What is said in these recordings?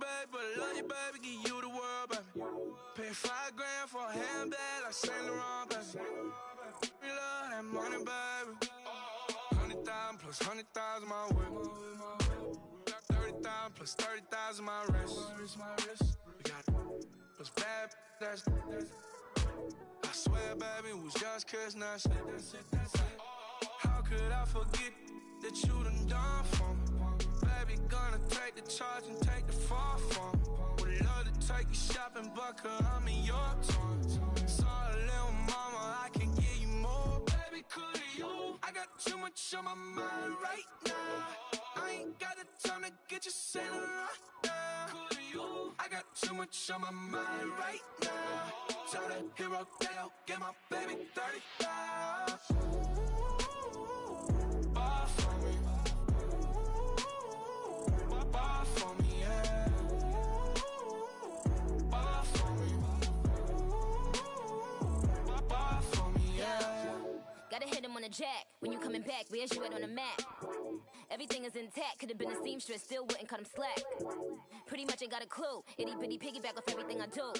baby, but love you, baby, give you the world, baby. Pay $5 grand for a handbag like Saint Laurent, baby. We love that money, baby. 100,000 plus 100,000 my way. 30,000 plus 30,000 my wrist. We got plus bad, that's I swear, baby, it was just kiss, that's it. How could I forget that you done for me? Baby, gonna take the charge and take the fall from me. Would love to take you shopping, but I'm in your town. Sorry, little mama, I can give you more. Baby, could you? I got too much on my mind right now. I ain't got the time to get you sailing right now. Could you? I got too much on my mind right now. Tell the hero that I'll get my baby 35. Bar for me. Bar for me, yeah. Bar for me. Bar for me, yeah. Gotta hit him on the jack. When you coming back, where's you at on the map? Everything is intact. Could've been a seamstress, still wouldn't cut him slack. Pretty much ain't got a clue. Itty bitty piggyback off everything I do.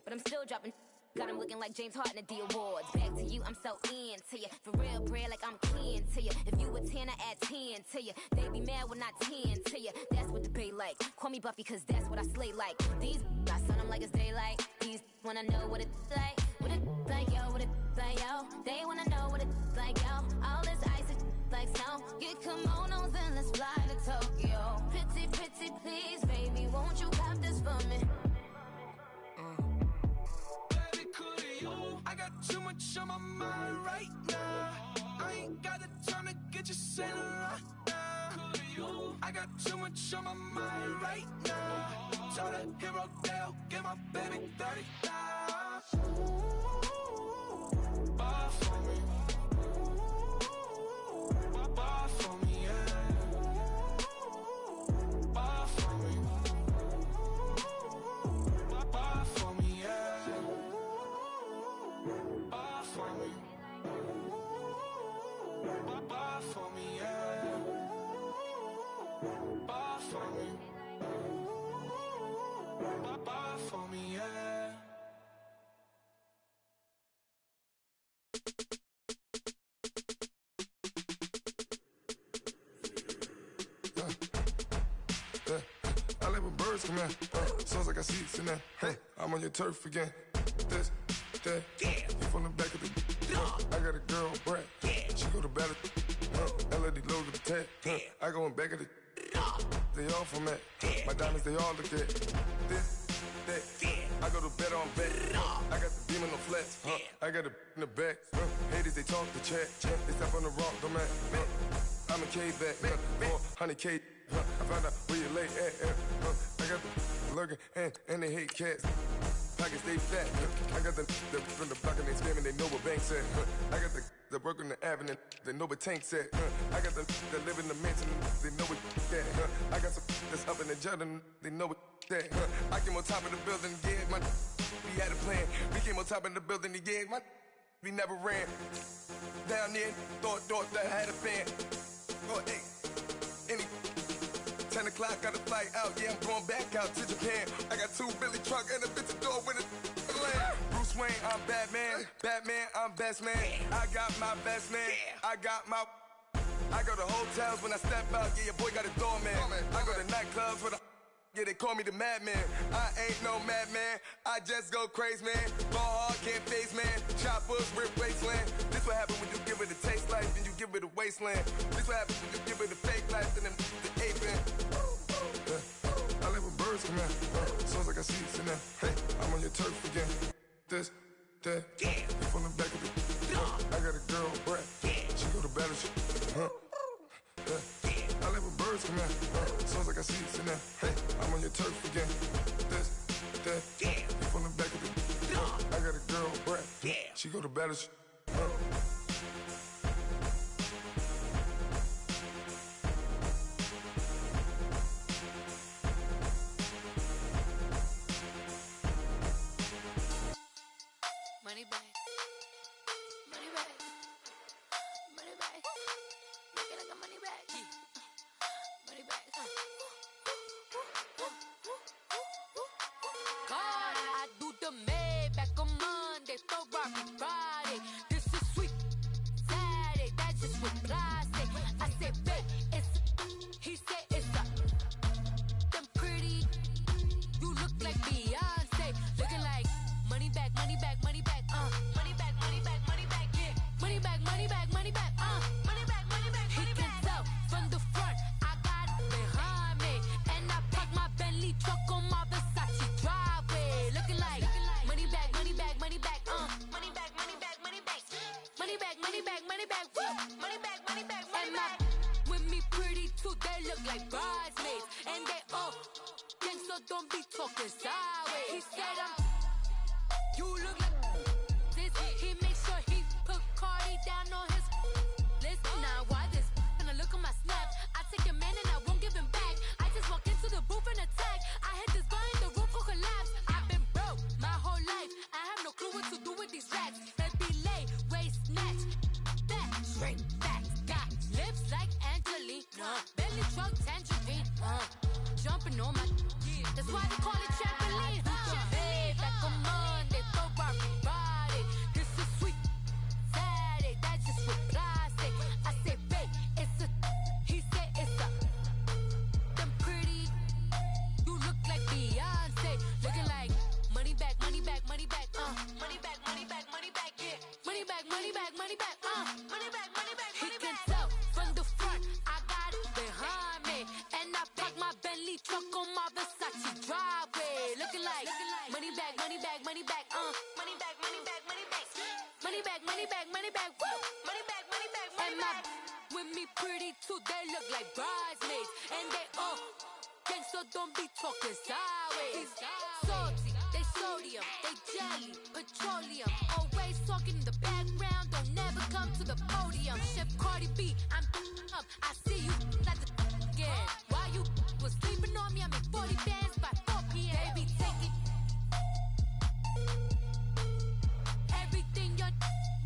But I'm still dropping. Got him looking like James Harden at the awards. Back to you, I'm so into you. For real, bread, like I'm kin to you. If you a 10, I add 10 to you. They be mad when I 10 to you. That's what the bay like. Call me Buffy, cause that's what I slay like. These, I son them like it's daylight. These wanna know what it's like. What it like, yo, what it like, yo. They wanna know what it's like, yo. All this ice is like snow. Get kimonos and let's fly to Tokyo. Pretty, pretty, please, baby, won't you cop this for me? I got too much on my mind right now. I ain't got the time to get you sailing right now. I got too much on my mind right now. Tell the hero that I'll get my baby 35. Bar for me. Bar for me, yeah. Bar for me. Bar for me, yeah. Bar for me. Bar for me, yeah. Bar for me. Bar for me, yeah. I live with birds come in. Sounds like I see seats in there. Hey, I'm on your turf again. This, that, you from the back of the. I got a girl, Brad. She go to battle. LED logo the tag. I go in back of the. They all from that. My diamonds, they all look at. This, that. I go to bed on bed. I got the beam on the flats. I got it in the back. Haters, they talk the chat. They step on the rock, don't man. I'm a K-back. 400K. I found out where you lay at. I got the lurking and they hate cats. Pockets stay fat. I got the from the block and they screaming, they know what banks at. I got the work on the avenue, they know what tanks at. I got the live in the mansion, they know what that. I got some that's up in the Jordan, they know what that. I came on top of the building, yeah, my we had a plan. We came on top of the building, yeah, my we never ran. Down there, thought that I had a fan. Oh, hey, any 10 o'clock, got a flight out, yeah, I'm going back out to Japan. I got 2 Billy truck and a bitch door with a land. Bruce Wayne, I'm Batman. Batman, I'm best man. I got my best man. I got my. I go to hotels when I step out, yeah, your boy got a doorman. I go to nightclubs with a. Yeah, they call me the madman. I ain't no madman. I just go crazy, man. Ball hard, can't face, man. Choppers, rip wasteland. This what happen when you give it a taste life and you give it a wasteland. This what happen when you give it a fake life and then the ape in. I live with birds come in. Sounds like I see seats in there. Hey, I'm on your turf again. This, that, you from the back of the. I got a girl, Brad. She go to battle. I live with birds come in. Sounds like I see seats in there. Hey, I'm on your turf again. This, that, you from the back of the. I got a girl, Brad. She go to battle. Money back. Money back. Money back. Make it like a money back. Money back. Barbie Friday. This is sweet Saturday. That's just what I say. I said, babe, it's. He said it's a. Them pretty. You look like Beyonce. Looking like money back, money back, money back. Money back, money back, money back. Yeah. Money back, money back, money back. Money back, money back, money back. He can tell from the front. I got it behind me, and I parked my Bentley truck on my Versace driveway. Looking like money back, money back, money back. Money back, money back, money back. Money back, money back, money back. Money back, money back, money back. With me pretty too, they look like bridesmaids, and they all gang, so don't be talking sideways. He said you look like this. He makes sure he put Cardi down on his list. Now why this? Gonna look on my snap. I take a man and I won't give him back. I just walk into the booth and attack. I hit this guy in the roof will collapse. I've been broke my whole life. I have no clue what to do with these racks. They be lay, waist snatch, back, straight back. Got lips like Angelina, belly truck tangerine. Jumping on my, that's why they call it trampoline. Babe, back on Monday for Barbie Friday. This is sweet Saturday. That's just what I say. I say, babe, it's a. He said it's a. Them pretty. You look like Beyonce. Looking like money back, money back, money back. Money back, money back, money back. Yeah. Money back, money back, money back. Money back, money back, money back. He can tell from the front. I got it behind me, and I parked my Bentley truck on my Versace driveway. Looking like money back, money back, money back. Money back, money back, money back. Money back, money back, money back. Woo. Money back, money back, money back. With me pretty too, they look like bridesmaids, and they all gang, so don't be talking sideways. Salty, they sodium, they jelly, petroleum. Always talking in the background, don't never come to the podium. Chef Cardi B, I'm up. I see you at the again. While you was sleeping on me, I make 40 bands by 4 p.m. Baby, take it. Everything you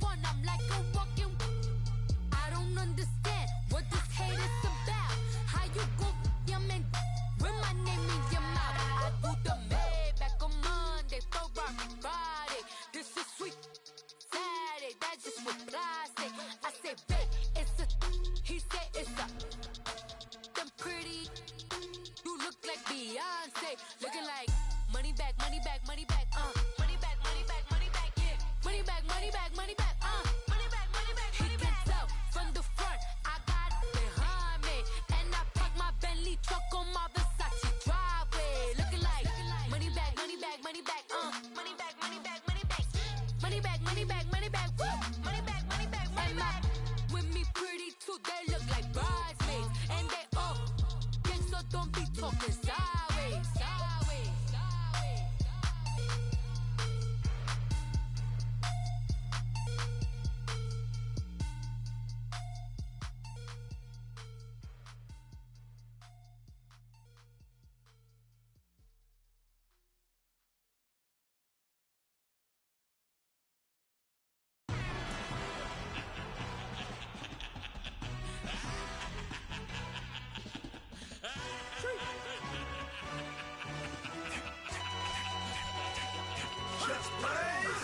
want, I'm like a walking. I don't understand what this hate is about. How you go, your man, with my name in your mouth. I do the Maybach on Monday for Barbie Friday. This is sweet Saturday. That's just what I say. I say, babe, it's a. He said it's a. Them pretty. You look like Beyonce. Looking like money back, money back, money back. Money back, money back, money back. Yeah. Money back, money back, money back. Money back, money back, money back. He can tell from the front. I got it behind me, and I parked my Bentley truck on my Versace driveway. Looking like money back, money back, money back. Money back, money back, money back. Money back, money back, money back. Woo. Money back, money back, money back. With me pretty too, they look like bridesmaids, and they all gang, so don't be talking sideways. Sideways, sideways.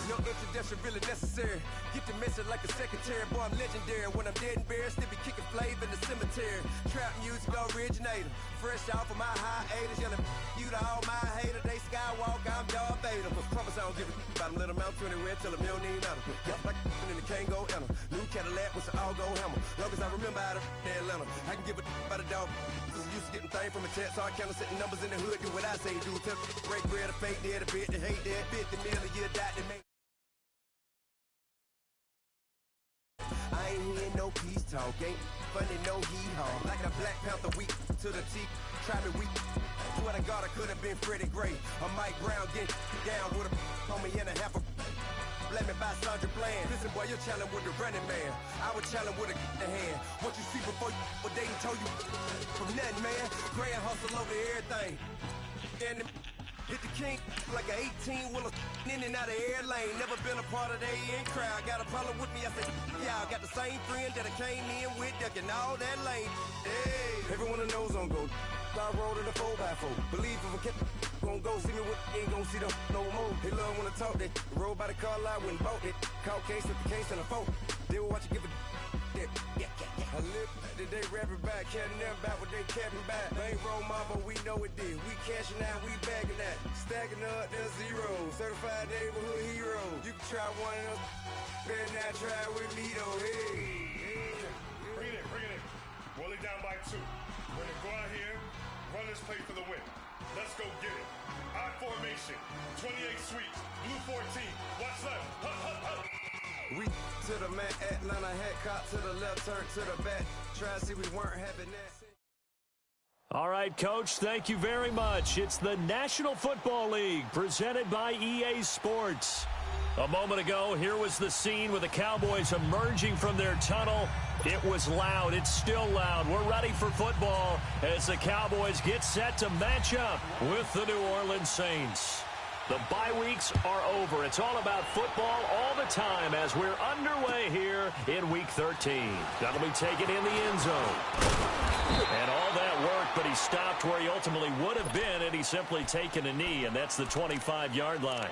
No introduction really necessary. Get the message like a secretary. Boy, I'm legendary. When I'm dead and buried, still be kicking flavor in the cemetery. Trap music originator. Fresh off of my hiatus. Yelling you to all my haters. They skywalk, I'm Darth Vader. But promise I don't give a about them. Let them out anywhere. Tell them you don't need nothing. Got like and they can't go enter. New Cadillac with an all-go hammer. Long as I remember out of Atlanta. I can give a about a dog. I'm used to getting things from a text. So I count setting numbers in the hood. Do what I say do. Tell break bread or fake dead. A bit to hate that. 50 million a year died to make. I ain't hearing no peace talk, ain't funny no hee-haw. Like a Black Panther weak to the teeth, try me weak. Swear to God I could have been Freddie Gray or Mike Brown getting down with a homie and a half a. Let me buy Sandra Bland. Listen boy, you're challenging with the running man. I was challenging with a hand. What you see before you, what they told you from nothing, man. Grand hustle over everything. And hit the king like an 18-wheeler in and out of air lane. Never been a part of the in crowd. Got a problem with me, I said, y'all got the same friend that I came in with, ducking all that lane. Hey, everyone knows on go. I rolled in a 4x4. Believe if I kept gon' gon' go see me with, ain't gon' see them no more. They love when I talk that. Roll by the car lot when bought it. Caught case with the case and a phone. They will watch you give a that. I live that they rapping back, catting them back what they capping back. Bankroll mama, we know it did. We cashing out, we bagging that. Stacking up, there's zero. Certified neighborhood hero. You can try one of them. Better not try with me though. Hey. Bring it in. Roll it down by 2. We're gonna go out here, run this play for the win. Let's go get it. I formation, 28 sweeps, blue 14. Watch left. Hup, hup, hup. We to the man, Atlanta head caught to the left, turn to the back. Try to see we weren't having that. All right, Coach, thank you very much. It's the National Football League presented by EA Sports. A moment ago, here was the scene with the Cowboys emerging from their tunnel. It was loud. It's still loud. We're ready for football as the Cowboys get set to match up with the New Orleans Saints. The bye weeks are over. It's all about football all the time as we're underway here in Week 13. That'll be taken in the end zone. And all that work, but he stopped where he ultimately would have been had he simply taken a knee, and that's the 25-yard line.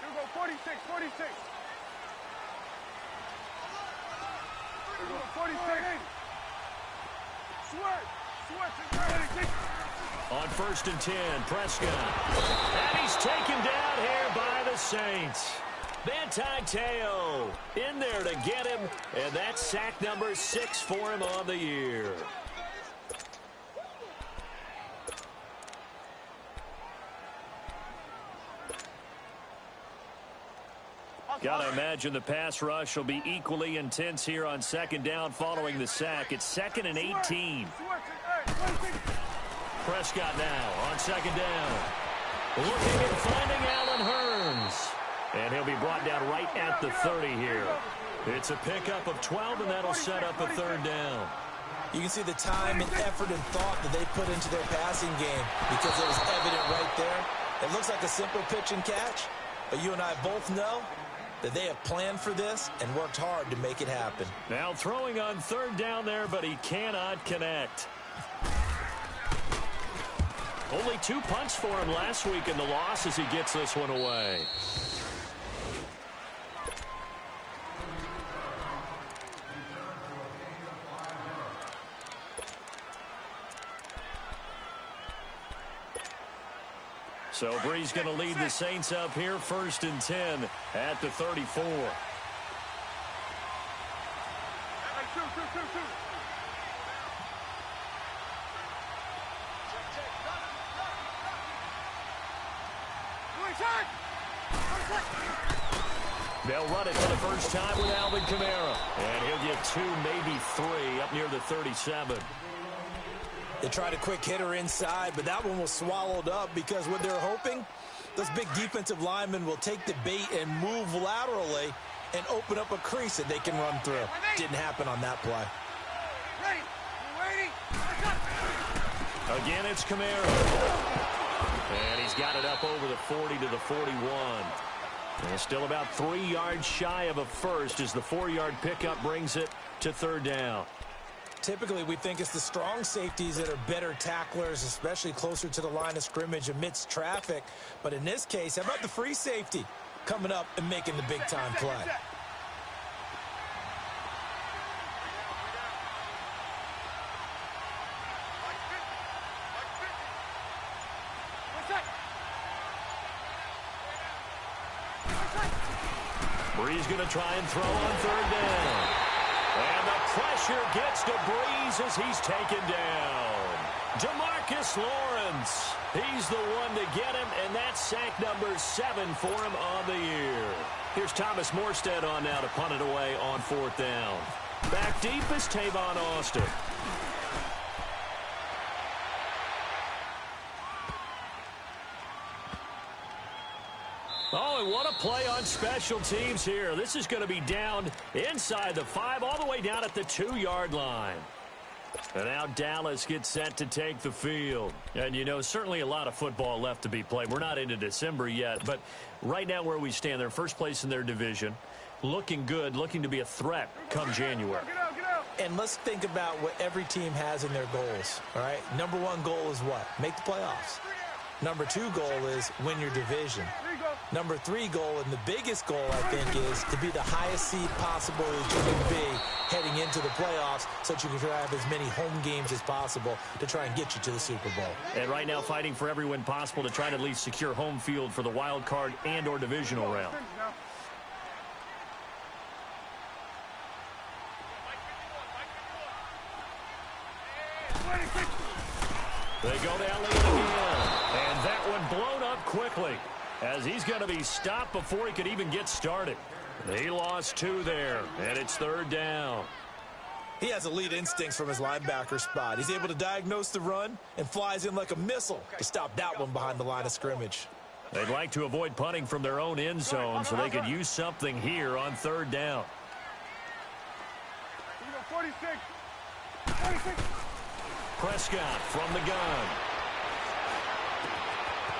You go 46. 46. Switch. On 1st and 10, Prescott. And he's taken down here by the Saints. Bantateo in there to get him, and that's sack number 6 for him on the year. Got to imagine the pass rush will be equally intense here on 2nd down following the sack. It's 2nd and 18. Prescott now on 2nd down. Looking and finding Allen Hurns. And he'll be brought down right at the 30 here. It's a pickup of 12, and that'll set up a 3rd down. You can see the time and effort and thought that they put into their passing game because it was evident right there. It looks like a simple pitch and catch, but you and I both know that they have planned for this and worked hard to make it happen. Now throwing on 3rd down there, but he cannot connect. Only 2 punts for him last week in the loss as he gets this one away. So Bree's going to lead the Saints up here 1st and 10 at the 34. They'll run it for the first time with Alvin Kamara. And he'll get 2, maybe 3 up near the 37. They tried a quick hitter inside, but that one was swallowed up because what they're hoping, those big defensive linemen will take the bait and move laterally and open up a crease that they can run through. Didn't happen on that play. Again, it's Kamara. And he's got it up over the 40 to the 41. And still about 3 yards shy of a first as the 4-yard pickup brings it to 3rd down. Typically, we think it's the strong safeties that are better tacklers, especially closer to the line of scrimmage amidst traffic. But in this case, how about the free safety coming up and making the big-time play? Brees going to try and throw on 3rd down. And the pressure gets to Brees as he's taken down. DeMarcus Lawrence, he's the one to get him, and that's sack number 7 for him on the year. Here's Thomas Morstead on now to punt it away on 4th down. Back deep is Tavon Austin. Oh, and what a play on special teams here. This is going to be down inside the 5, all the way down at the 2-yard line. And now Dallas gets set to take the field. And, you know, certainly a lot of football left to be played. We're not into December yet, but right now where we stand, they're first place in their division. Looking good, looking to be a threat come January. And let's think about what every team has in their goals, all right? Number one goal is what? Make the playoffs. Number two goal is win your division. Number three goal, and the biggest goal, I think, is to be the highest seed possible that you can be heading into the playoffs so that you can have as many home games as possible to try and get you to the Super Bowl. And right now fighting for every win possible to try to at least secure home field for the wild card and or divisional round. They go to Elliott again. And that one blown up quickly as he's going to be stopped before he could even get started. He lost 2 there, and it's 3rd down. He has elite instincts from his linebacker spot. He's able to diagnose the run and flies in like a missile to stop that one behind the line of scrimmage. They'd like to avoid punting from their own end zone so they could use something here on 3rd down. 46. Prescott from the gun.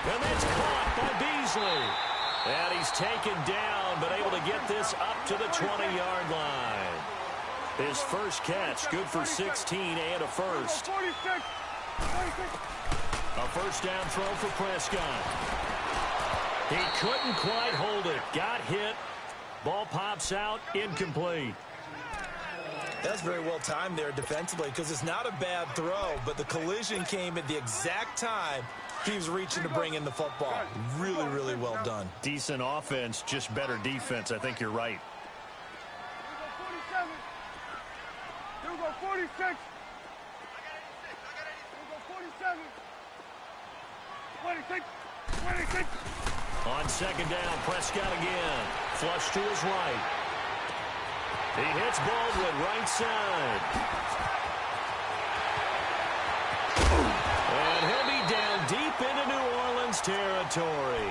And that's caught by Beasley. And he's taken down, but able to get this up to the 20-yard line. His first catch, good for 16 and a first. A first down throw for Prescott. He couldn't quite hold it. Got hit. Ball pops out, incomplete. That's very well timed there defensively because it's not a bad throw, but the collision came at the exact time he was reaching to bring in the football. Really, really well done. Decent offense, just better defense. I think you're right. Here we go, 46. Here we go, 47. 26. On 2nd down, Prescott again. Flush to his right. He hits Baldwin right side. And he'll be down deep into New Orleans territory.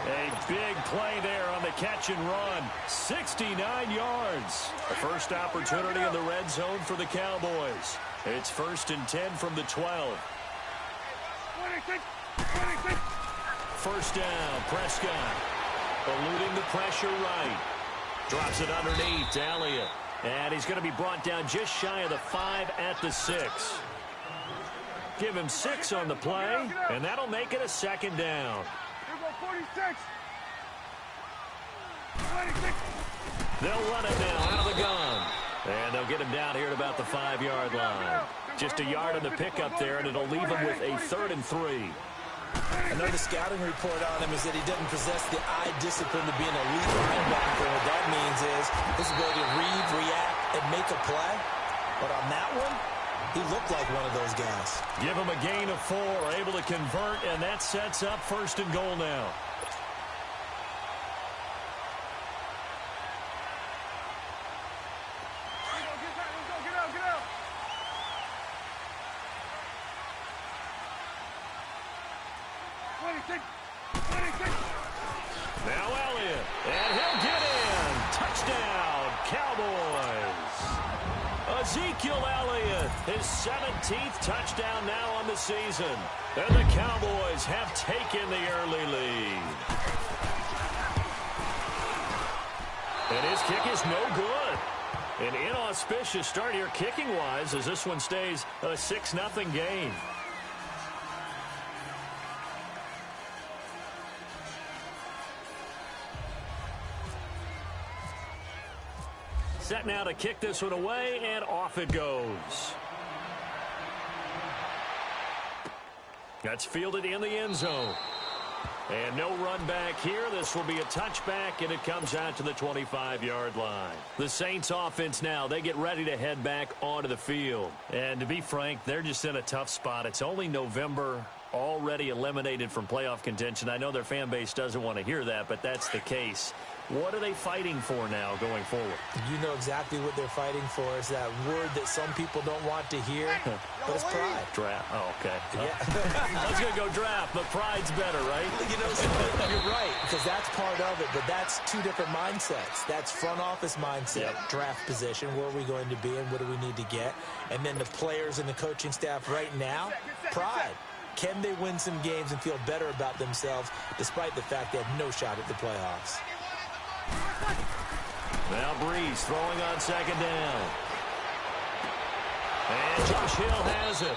A big play there on the catch and run. 69 yards. The first opportunity in the red zone for the Cowboys. It's 1st and 10 from the 12. 26. First down, Prescott. Eluding the pressure right. Drops it underneath to Elliott. And he's going to be brought down just shy of the 5 at the 6. Give him 6 on the play, and that'll make it a 2nd down. Here we go, 46. 26. They'll run it now out of the gun. And they'll get him down here at about the 5-yard line. Just a yard on the pickup there, and it'll leave him with a 3rd and 3. Another scouting report on him is that he doesn't possess the eye discipline to be an elite linebacker. What that means is his ability to read, react, and make a play. But on that one, he looked like one of those guys. Give him a gain of 4, able to convert, and that sets up 1st and goal now. Get out. Now Elliott, and he'll get in. Touchdown, Cowboys. Ezekiel Elliott, his 17th touchdown now on the season. And the Cowboys have taken the early lead. And his kick is no good. An inauspicious start here kicking-wise as this one stays a 6-0 game. Set now to kick this one away, and off it goes. That's fielded in the end zone. And no run back here. This will be a touchback, and it comes out to the 25-yard line. The Saints offense now, they get ready to head back onto the field. And to be frank, they're just in a tough spot. It's only November, already eliminated from playoff contention. I know their fan base doesn't want to hear that, but that's the case. What are they fighting for now going forward? You know exactly what they're fighting for. Is that word that some people don't want to hear, but it's pride. Draft. Oh, okay. Yeah. I was going to go draft, but pride's better, right? You know, you're right, because that's part of it, but that's two different mindsets. That's front office mindset, draft position, where are we going to be and what do we need to get? And then the players and the coaching staff right now, pride. Can they win some games and feel better about themselves despite the fact they have no shot at the playoffs? Now Breeze throwing on second down. And Josh Hill has it.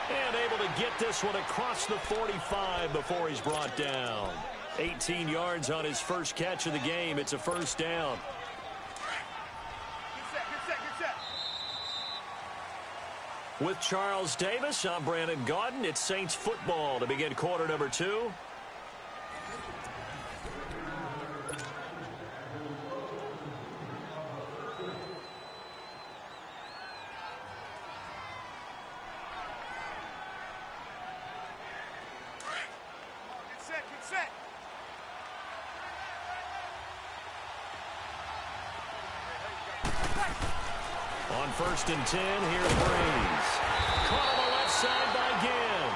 And able to get this one across the 45 before he's brought down. 18 yards on his first catch of the game. It's a first down. With Charles Davis, I'm Brandon Gaudin. It's Saints football to begin quarter number 2. On 1st and 10, here's Breeze. Caught on the left side by Ginn.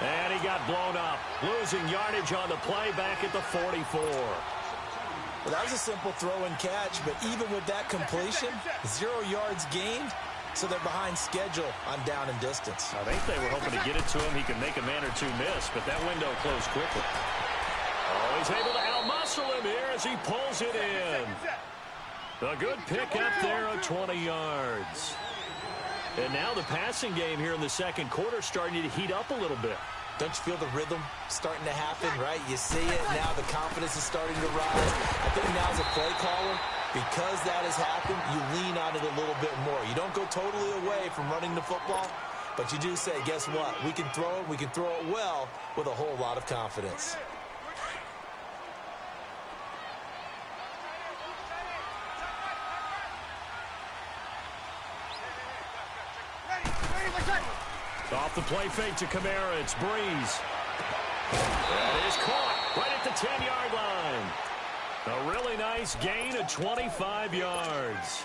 And he got blown up. Losing yardage on the play back at the 44. Well, that was a simple throw and catch, but even with that completion, 0 yards gained, so they're behind schedule on down and distance. I think they were hoping to get it to him. He could make a man or two miss, but that window closed quickly. Oh, he's able to outmuscle him here as he pulls it in. A good pick up there of 20 yards. And now the passing game here in the second quarter starting to heat up a little bit. Don't you feel the rhythm starting to happen, right? You see it, now the confidence is starting to rise. I think now as a play caller, because that has happened, you lean on it a little bit more. You don't go totally away from running the football, but you do say, guess what? We can throw it, we can throw it well with a whole lot of confidence. Off the play fake to Kamara, it's Breeze. That is caught right at the 10-yard line. A really nice gain of 25 yards.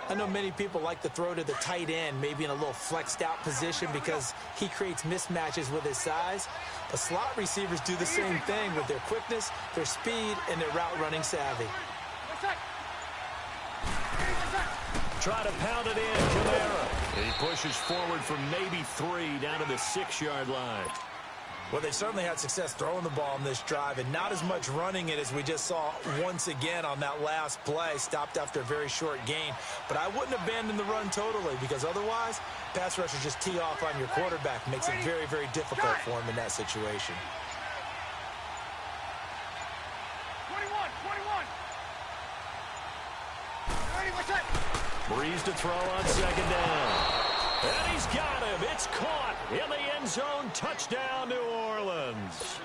I know many people like to throw to the tight end, maybe in a little flexed out position because he creates mismatches with his size. But slot receivers do the same thing with their quickness, their speed, and their route running savvy. Try to pound it in, Kamara. And he pushes forward from maybe 3 down to the 6-yard line. Well, they certainly had success throwing the ball on this drive and not as much running it as we just saw once again on that last play. Stopped after a very short gain. But I wouldn't abandon the run totally because otherwise, pass rushers just tee off on your quarterback. Makes it very, very difficult for him in that situation. 21. Breeze to throw on second down. And he's got him. It's caught in the end zone. Touchdown, New Orleans.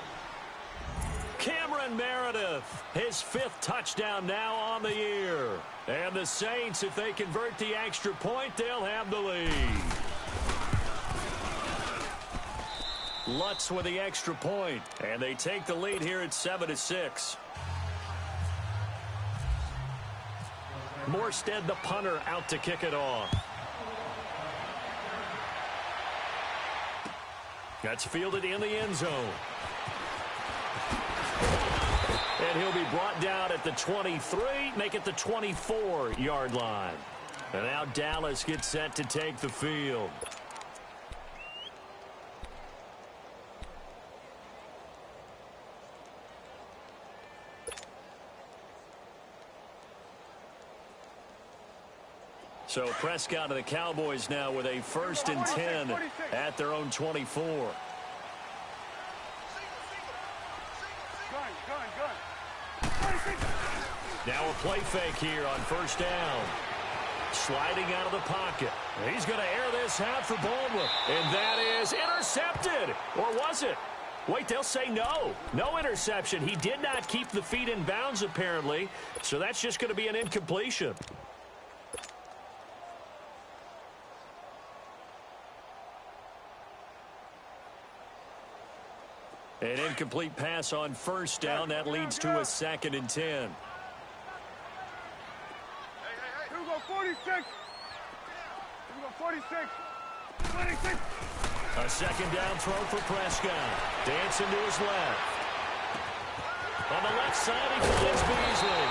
Cameron Meredith, his 5th touchdown now on the year. And the Saints, if they convert the extra point, they'll have the lead. Lutz with the extra point, and they take the lead here at 7-6. Morstead, the punter, out to kick it off. That's fielded in the end zone. And he'll be brought down at the 23, make it the 24-yard line. And now Dallas gets set to take the field. So Prescott and the Cowboys now with a 1st and 10 at their own 24. Now a play fake here on 1st down. Sliding out of the pocket. He's going to air this out for Baldwin. And that is intercepted. Or was it? Wait, they'll say no. No interception. He did not keep the feet in bounds, apparently. So that's just going to be an incompletion. An incomplete pass on first down. That leads to a 2nd and 10. Here we go, 46. Here we go, 46. 26. A 2nd down throw for Prescott. Dancing to his left. On the left side, he finds Beasley.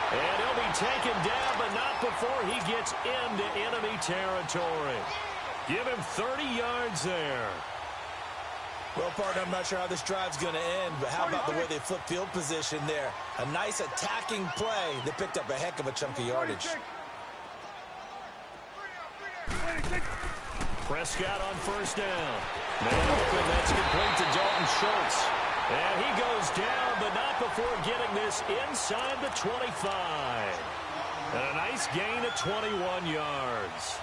And he'll be taken down, but not before he gets into enemy territory. Give him 30 yards there. Well, partner, I'm not sure how this drive's going to end, but how about the way they flip field position there? A nice attacking play. They picked up a heck of a chunk of yardage. Prescott on first down. Man open, that's complete to Dalton Schultz. And he goes down, but not before getting this inside the 25. And a nice gain of 21 yards.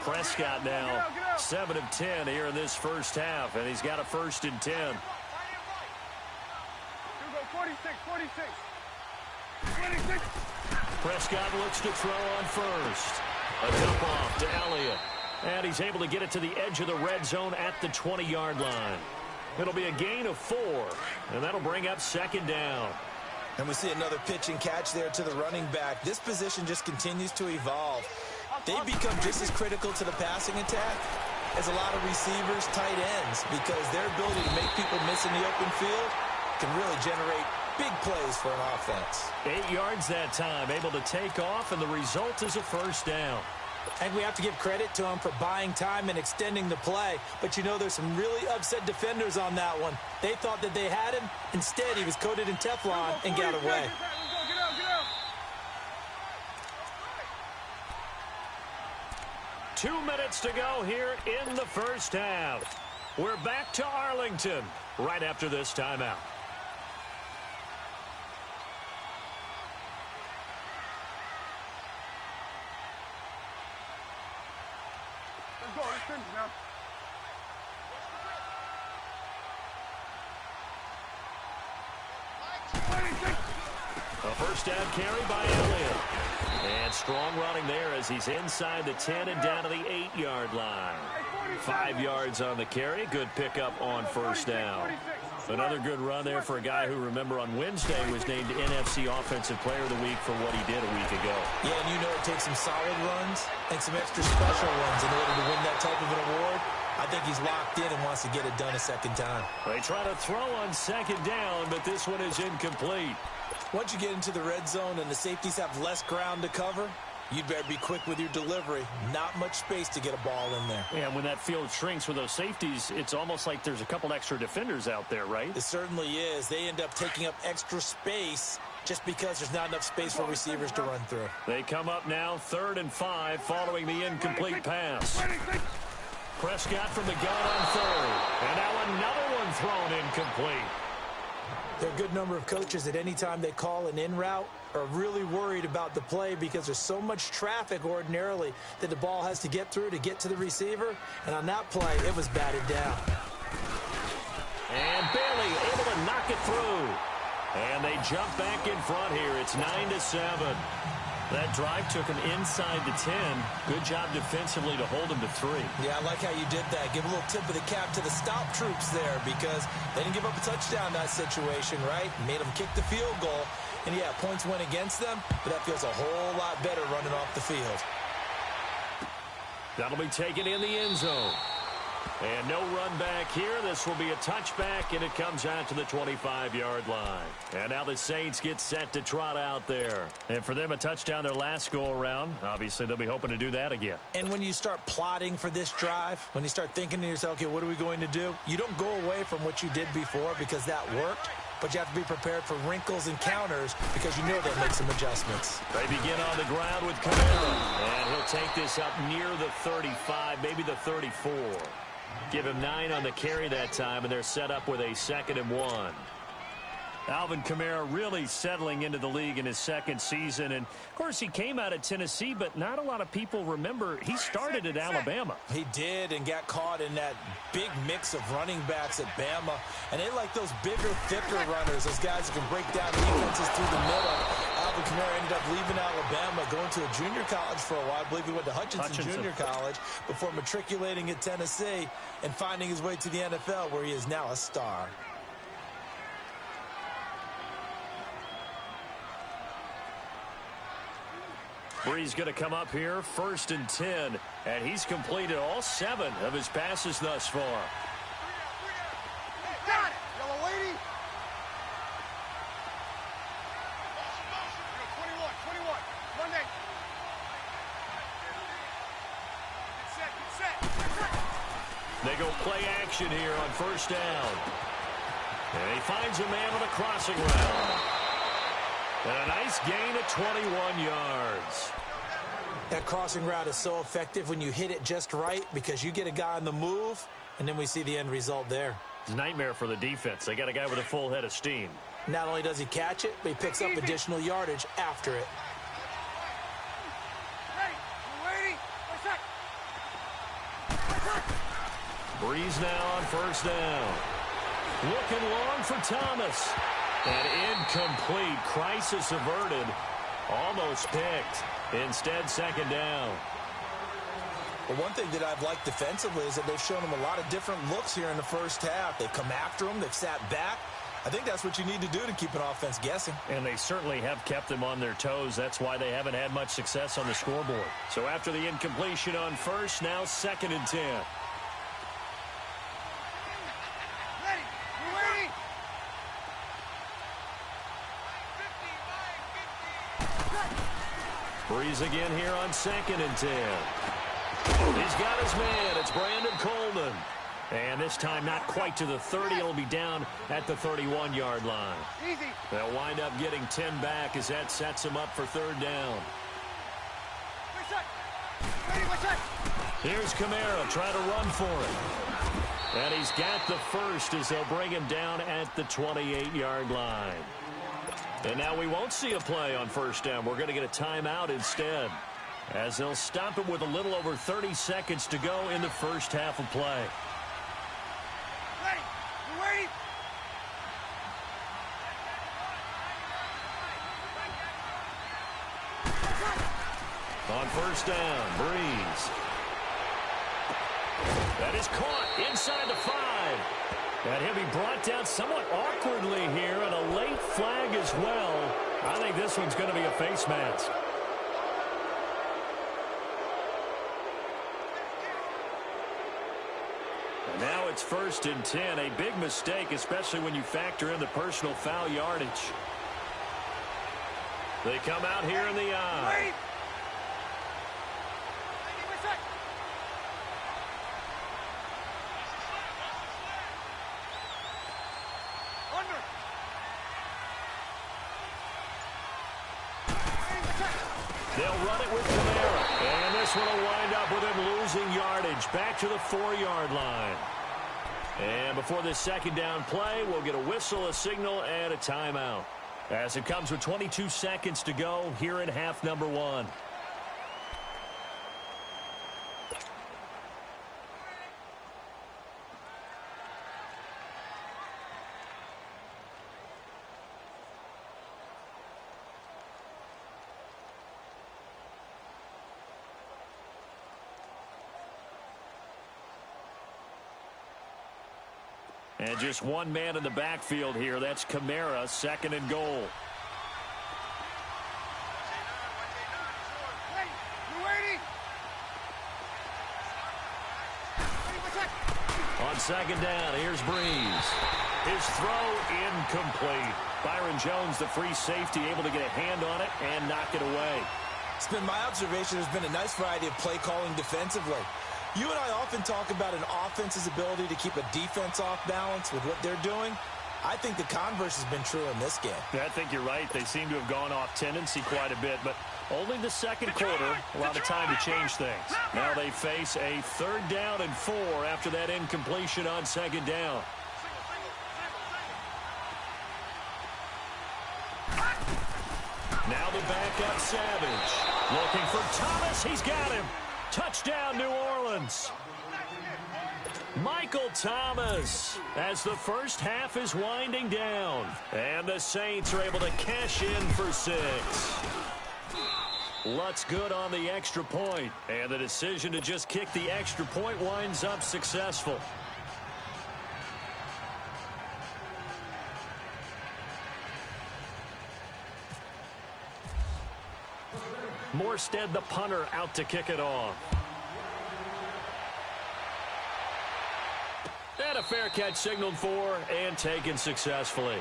Prescott now 7 of 10 here in this first half, and he's got a 1st and 10. Here we go, 46, 46. 26. Prescott looks to throw on first. A dump off to Elliott. And he's able to get it to the edge of the red zone at the 20-yard line. It'll be a gain of 4, and that'll bring up 2nd down. And we see another pitch and catch there to the running back. This position just continues to evolve. They become just as critical to the passing attack as a lot of receivers, tight ends, because their ability to make people miss in the open field can really generate big plays for an offense. 8 yards that time, able to take off, and the result is a 1st down. And we have to give credit to him for buying time and extending the play. But, you know, there's some really upset defenders on that one. They thought that they had him. Instead, he was coated in Teflon and got away. 2 minutes to go here in the first half. We're back to Arlington right after this timeout. Let's go, let's finish now. A 1st down carry by Elliott. And strong running there as he's inside the 10 and down to the 8-yard line. 5 yards on the carry. Good pickup on 1st down. Another good run there for a guy who, remember, on Wednesday was named NFC Offensive Player of the Week for what he did a week ago. Yeah, and you know it takes some solid runs and some extra special runs in order to win that type of an award. I think he's locked in and wants to get it done a 2nd time. They try to throw on 2nd down, but this one is incomplete. Once you get into the red zone and the safeties have less ground to cover, you'd better be quick with your delivery. Not much space to get a ball in there. Yeah, when that field shrinks with those safeties, it's almost like there's a couple extra defenders out there, right? It certainly is. They end up taking up extra space just because there's not enough space for receivers to run through. They come up now 3rd and 5 following the incomplete pass. Prescott from the gun on 3rd. And now another one thrown incomplete. There are a good number of coaches at any time they call an in route are really worried about the play because there's so much traffic ordinarily that the ball has to get through to get to the receiver. And on that play, it was batted down. And Bailey able to knock it through. And they jump back in front here. It's 9-7. That drive took him inside the 10. Good job defensively to hold him to 3. Yeah, I like how you did that. Give a little tip of the cap to the stop troops there because they didn't give up a touchdown in that situation, right? Made them kick the field goal. And, yeah, points went against them, but that feels a whole lot better running off the field. That'll be taken in the end zone. And no run back here. This will be a touchback, and it comes out to the 25-yard line. And now the Saints get set to trot out there. And for them, a touchdown their last go-around. Obviously, they'll be hoping to do that again. And when you start plotting for this drive, when you start thinking to yourself, okay, what are we going to do? You don't go away from what you did before because that worked. But you have to be prepared for wrinkles and counters because you know they'll make some adjustments. They begin on the ground with Camara. And he'll take this up near the 35, maybe the 34. Give him 9 on the carry that time, and they're set up with a 2nd and 1. Alvin Kamara really settling into the league in his 2nd season. And, of course, he came out of Tennessee, but not a lot of people remember he started at Alabama. He did and got caught in that big mix of running backs at Bama. And they like those bigger, thicker runners, those guys who can break down defenses through the middle. Alvin Alvin Kamara ended up leaving Alabama, going to a junior college for a while. I believe he went to Hutchinson Junior College before matriculating at Tennessee and finding his way to the NFL, where he is now a star. Brees going to come up here, 1st and 10, and he's completed all 7 of his passes thus far. Got it! Yellow lady! 21. Monday. Get set. They go play action here on 1st down. And he finds a man on a crossing route. And a nice gain of 21 yards. That crossing route is so effective when you hit it just right, because you get a guy on the move, and then we see the end result there. Nightmare for the defense. They got a guy with a full head of steam. Not only does he catch it, but he picks up additional yardage after it. Brees now on 1st down. Looking long for Thomas. And incomplete. Crisis averted. Almost picked. Instead, 2nd down. Well, one thing that I've liked defensively is that they've shown him a lot of different looks here in the 1st half. They've come after him. They've sat back. I think that's what you need to do to keep an offense guessing. And they certainly have kept them on their toes. That's why they haven't had much success on the scoreboard. So after the incompletion on 1st, now 2nd and 10. Brees again here on 2nd and 10. He's got his man. It's Brandon Coleman. And this time not quite to the 30. It'll be down at the 31-yard line. Easy. They'll wind up getting 10 back as that sets them up for 3rd down. Here's Kamara trying to run for it. And he's got the 1st as they'll bring him down at the 28-yard line. And now we won't see a play on 1st down. We're going to get a timeout instead, as they'll stop it with a little over 30 seconds to go in the 1st half of play. Ready. You ready? On 1st down, Brees. That is caught inside the 5. And he'll be brought down somewhat awkwardly here, and a late flag as well. I think this one's going to be a face mask. And now it's 1st and 10. A big mistake, especially when you factor in the personal foul yardage. They come out here in the eye. They'll run it with Kamara. And this one will wind up with him losing yardage back to the 4-yard line. And before this 2nd down play, we'll get a whistle, a signal, and a timeout, as it comes with 22 seconds to go here in half number 1. And just one man in the backfield here. That's Kamara, 2nd and goal. On 2nd down, here's Brees. His throw incomplete. Byron Jones, the free safety, able to get a hand on it and knock it away. It's been my observation there's been a nice variety of play calling defensively. You and I often talk about an offense's ability to keep a defense off balance with what they're doing. I think the converse has been true in this game. Yeah, I think you're right. They seem to have gone off tendency quite a bit, but only the 2nd quarter, a lot of time to change things. Now they face a 3rd down and 4 after that incompletion on 2nd down. Now the backup Savage. Looking for Thomas. He's got him. Touchdown, New Orleans. Michael Thomas, as the first half is winding down. And the Saints are able to cash in for 6. Lutz good on the extra point. And the decision to just kick the extra point winds up successful. Morstead, the punter, out to kick it off. And a fair catch signaled for and taken successfully.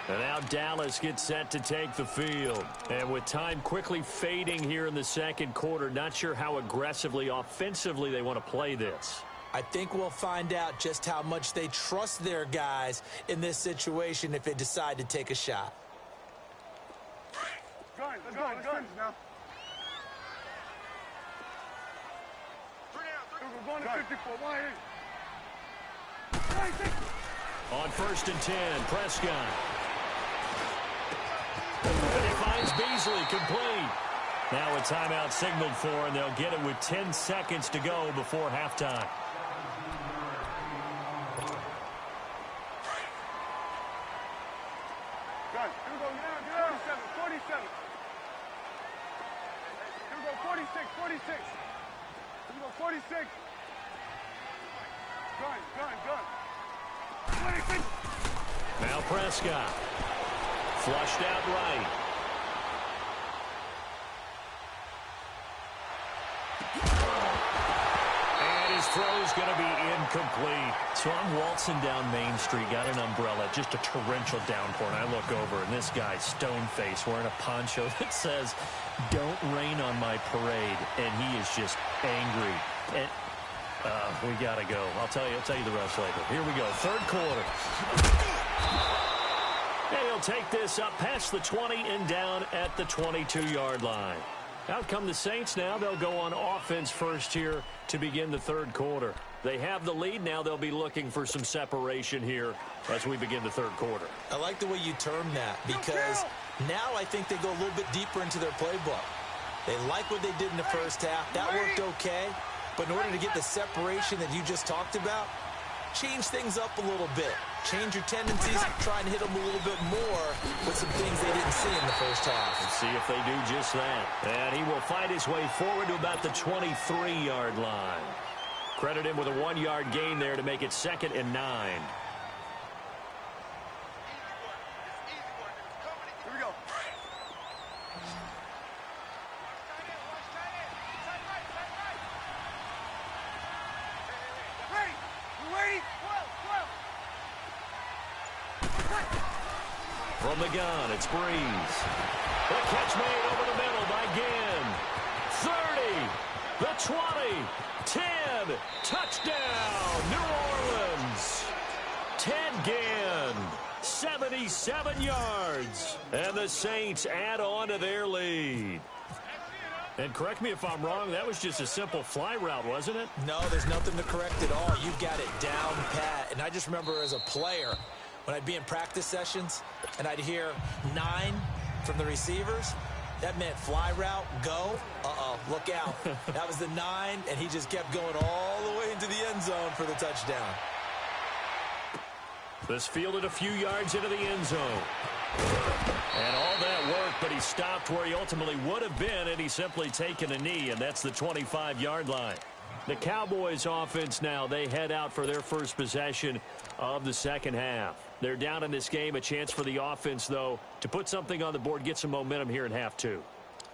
And now Dallas gets set to take the field. And with time quickly fading here in the second quarter, not sure how aggressively, offensively they want to play this. I think we'll find out just how much they trust their guys in this situation if they decide to take a shot. Gun now. We're going to 54. On 1st and 10, Prescott. And he finds Beasley complete. Now a timeout signaled for, and they'll get it with 10 seconds to go before halftime. Gun. Here we go now. 47. Here we go 46. Here we go 46. Gun. 26. Now Prescott. Flushed out right. And his throw's going to be incomplete. So I'm waltzing down Main Street, got an umbrella, just a torrential downpour, and I look over, and this guy's stone-faced wearing a poncho that says, "Don't rain on my parade," and he is just angry. And we got to go. I'll tell you the rest later. Here we go. Third quarter. And he'll take this up past the 20 and down at the 22-yard line. Out come the Saints now. They'll go on offense first here to begin the third quarter. They have the lead. Now they'll be looking for some separation here as we begin the third quarter. I like the way you term that because now I think they go a little bit deeper into their playbook. They like what they did in the first half. That worked okay. But in order to get the separation that you just talked about, change things up a little bit. Change your tendencies, try and hit them a little bit more with some things they didn't see in the first half. Let's see if they do just that. And he will fight his way forward to about the 23-yard line. Credit him with a 1-yard gain there to make it 2nd and 9. Here we go. From the gun, it's Breeze. The catch made over the middle by Ginn. 30, the 20, 10, touchdown, New Orleans. Ted Ginn, 77 yards. And the Saints add on to their lead. And correct me if I'm wrong, that was just a simple fly route, wasn't it? No, there's nothing to correct at all. You've got it down pat. And I just remember as a player, when I'd be in practice sessions and I'd hear 9 from the receivers, that meant fly route, go. Look out. That was the 9, and he just kept going all the way into the end zone for the touchdown. This fielded a few yards into the end zone. And all that work, but he stopped where he ultimately would have been, and he's simply taken a knee, and that's the 25-yard line. The Cowboys offense now, they head out for their first possession of the second half. They're down in this game. A chance for the offense, though, to put something on the board, get some momentum here in half 2.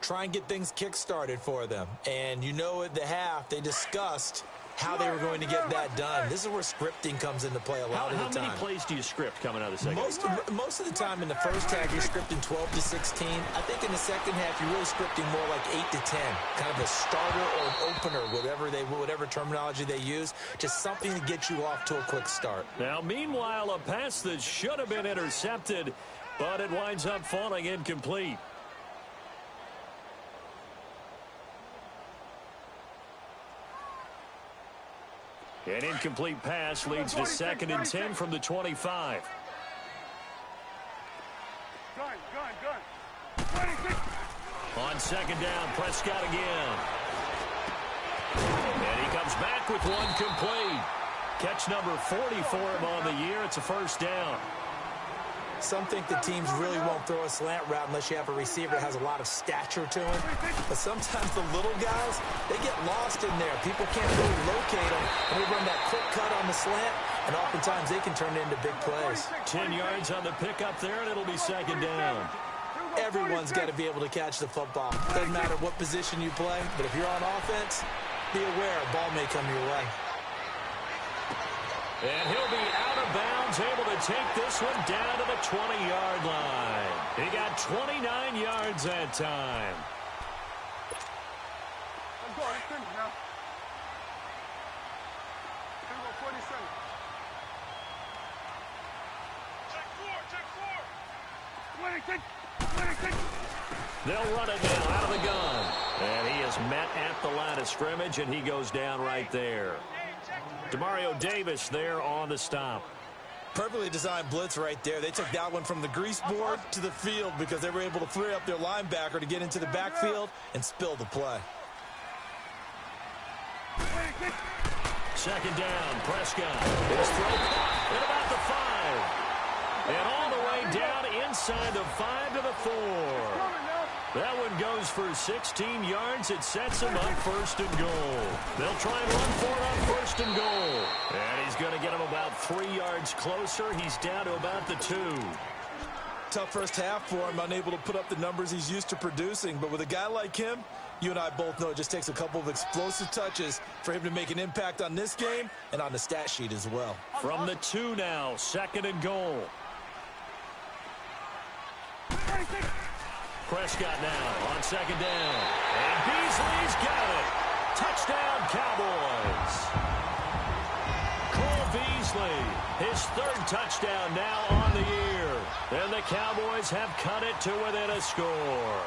Try and get things kick-started for them. And you know at the half, they discussed how they were going to get that done. This is where scripting comes into play a lot of the time. How many plays do you script coming out of the second half? Most of the time in the first half, you're scripting 12 to 16. I think in the second half, you're really scripting more like 8 to 10. Kind of a starter or an opener, whatever terminology they use. Just something to get you off to a quick start. Now, meanwhile, a pass that should have been intercepted, but it winds up falling incomplete. An incomplete pass leads to 2nd and 10 from the 25. On second down, Prescott again. And he comes back with one complete. Catch number 40 for him on the year. It's a first down. Some think the teams really won't throw a slant route unless you have a receiver that has a lot of stature to him. But sometimes the little guys, they get lost in there. People can't really locate them. And they run that quick cut on the slant, and oftentimes they can turn it into big plays. 10 yards on the pickup there, and it'll be second down. Everyone's got to be able to catch the football. Doesn't matter what position you play, but if you're on offense, be aware a ball may come your way. And he'll be out of bounds, able to take this one down to the 20-yard line. He got 29 yards that time. Let's go. Let's finish now. Here we go, 47. Check 4. They'll run it now out of the gun. And he is met at the line of scrimmage, and he goes down right there. Demario Davis there on the stop. Perfectly designed blitz right there. They took that one from the grease board to the field because they were able to free up their linebacker to get into the backfield and spill the play. Second down, Prescott. His throw caught at about the 5. And all the way down inside the 5 to the 4. That one goes for 16 yards. It sets him up first and goal. They'll try and run for it on first and goal. And he's going to get him about 3 yards closer. He's down to about the 2. Tough first half for him, unable to put up the numbers he's used to producing. But with a guy like him, you and I both know it just takes a couple of explosive touches for him to make an impact on this game and on the stat sheet as well. From the 2 now, second and goal. Prescott now on second down. And Beasley's got it. Touchdown, Cowboys. Cole Beasley, his 3rd touchdown now on the year. And the Cowboys have cut it to within a score.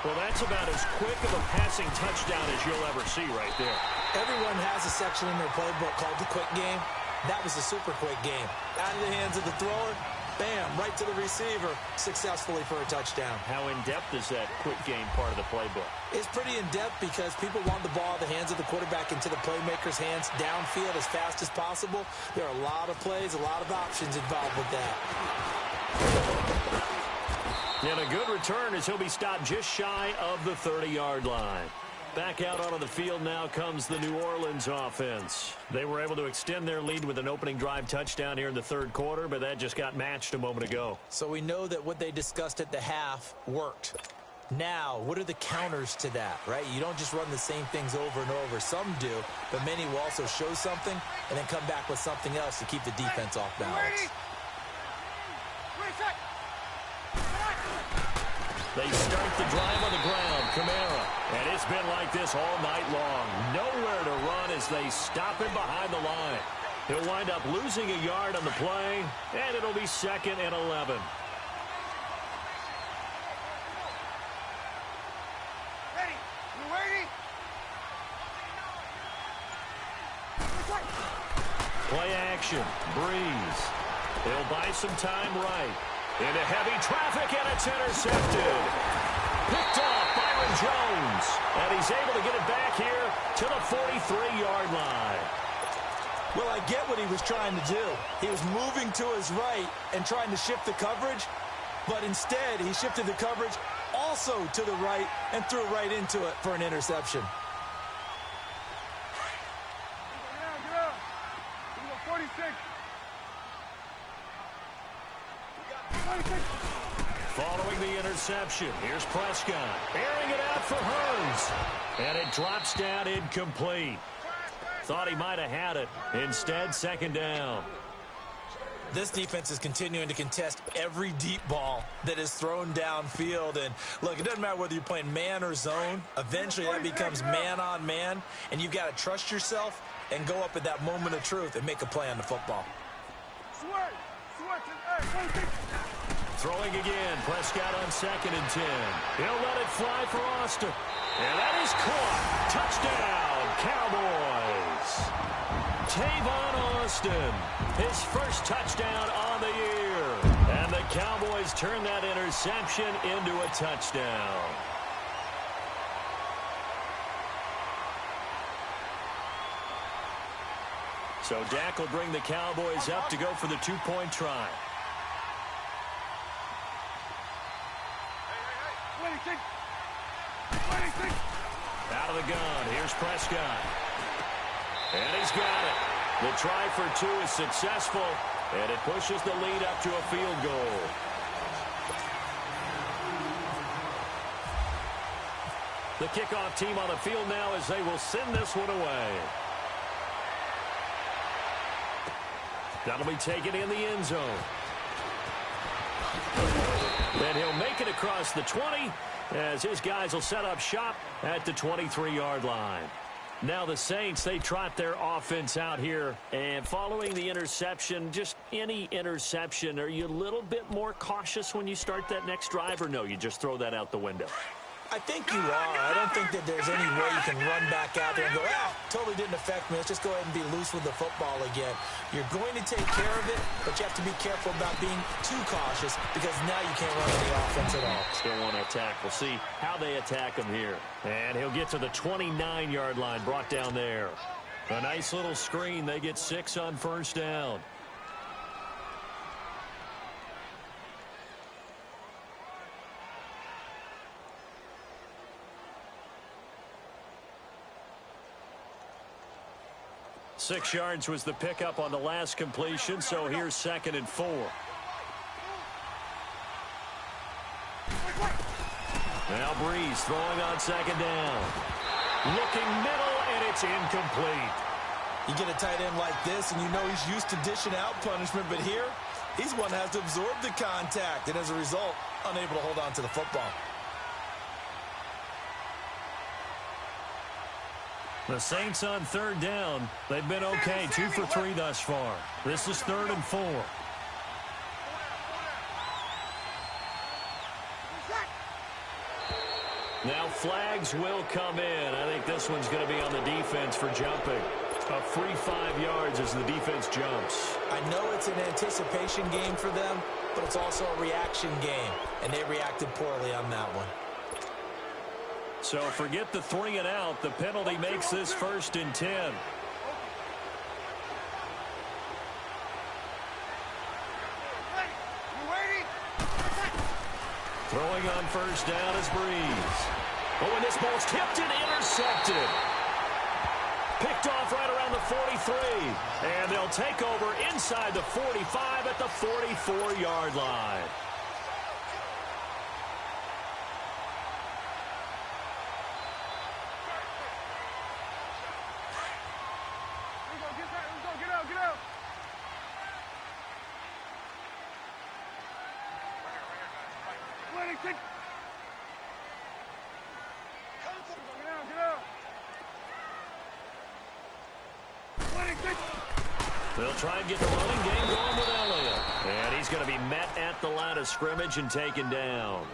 Well, that's about as quick of a passing touchdown as you'll ever see right there. Everyone has a section in their playbook called the quick game. That was a super quick game. Out of the hands of the thrower, bam, right to the receiver, successfully for a touchdown. How in-depth is that quick game part of the playbook? It's pretty in-depth because people want the ball in the hands of the quarterback into the playmaker's hands downfield as fast as possible. There are a lot of plays, a lot of options involved with that. And a good return as he'll be stopped just shy of the 30-yard line. Back out onto the field now comes the New Orleans offense. They were able to extend their lead with an opening drive touchdown here in the 3rd quarter, but that just got matched a moment ago. So we know that what they discussed at the half worked. Now, what are the counters to that, right? You don't just run the same things over and over. Some do, but many will also show something and then come back with something else to keep the defense off balance. They start the drive on the ground, Kamara. And it's been like this all night long. Nowhere to run as they stop him behind the line. He'll wind up losing a yard on the play, and it'll be 2nd and 11. Ready? You ready? Play action. Breeze. He'll buy some time right. Into heavy traffic, and it's intercepted. Picked off Byron Jones. And he's able to get it back here to the 43-yard line. Well, I get what he was trying to do. He was moving to his right and trying to shift the coverage, but instead he shifted the coverage also to the right and threw right into it for an interception. Get out. Here we go, 46. Following the interception, here's Prescott. Airing it out for Hurns. And it drops down incomplete. Thought he might have had it. Instead, 2nd down. This defense is continuing to contest every deep ball that is thrown downfield. And look, it doesn't matter whether you're playing man or zone. Eventually that becomes man on man. And you've got to trust yourself and go up at that moment of truth and make a play on the football. Throwing again, Prescott on 2nd and 10. He'll let it fly for Austin. And that is caught. Touchdown, Cowboys. Tavon Austin, his first touchdown on the year. And the Cowboys turn that interception into a touchdown. So Dak will bring the Cowboys up to go for the two-point try. Out of the gun, here's Prescott. And he's got it. The try for two is successful, and it pushes the lead up to a field goal. The kickoff team on the field now as they will send this one away. That'll be taken in the end zone. And he'll make it across the 20 as his guys will set up shop at the 23-yard line. Now the Saints, they trot their offense out here. And following the interception, just any interception, are you a little bit more cautious when you start that next drive, or no, you just throw that out the window? I think you are. I don't think that there's any way you can run back out there and go, totally didn't affect me. Let's just go ahead and be loose with the football again. You're going to take care of it, but you have to be careful about being too cautious because now you can't run any offense at all. Still want to attack. We'll see how they attack him here. And he'll get to the 29-yard line, brought down there. A nice little screen. They get 6 on first down. Six yards was the pickup on the last completion, so here's 2nd and 4. Now Breeze throwing on 2nd down. Looking middle, and it's incomplete. You get a tight end like this, and you know he's used to dishing out punishment, but here, he's one that has to absorb the contact, and as a result, unable to hold on to the football. The Saints on 3rd down. They've been okay, 2 for 3 thus far. This is 3rd and 4. Now flags will come in. I think this one's going to be on the defense for jumping. A free 5 yards as the defense jumps. I know it's an anticipation game for them, but it's also a reaction game, and they reacted poorly on that one. So forget the 3 and out. The penalty makes this 1st and 10. Throwing on first down is Breeze. Oh, and this ball's tipped and intercepted. Picked off right around the 43. And they'll take over inside the 45 at the 44-yard line. They'll try and get the running game going with Elliott. And he's going to be met at the line of scrimmage and taken down.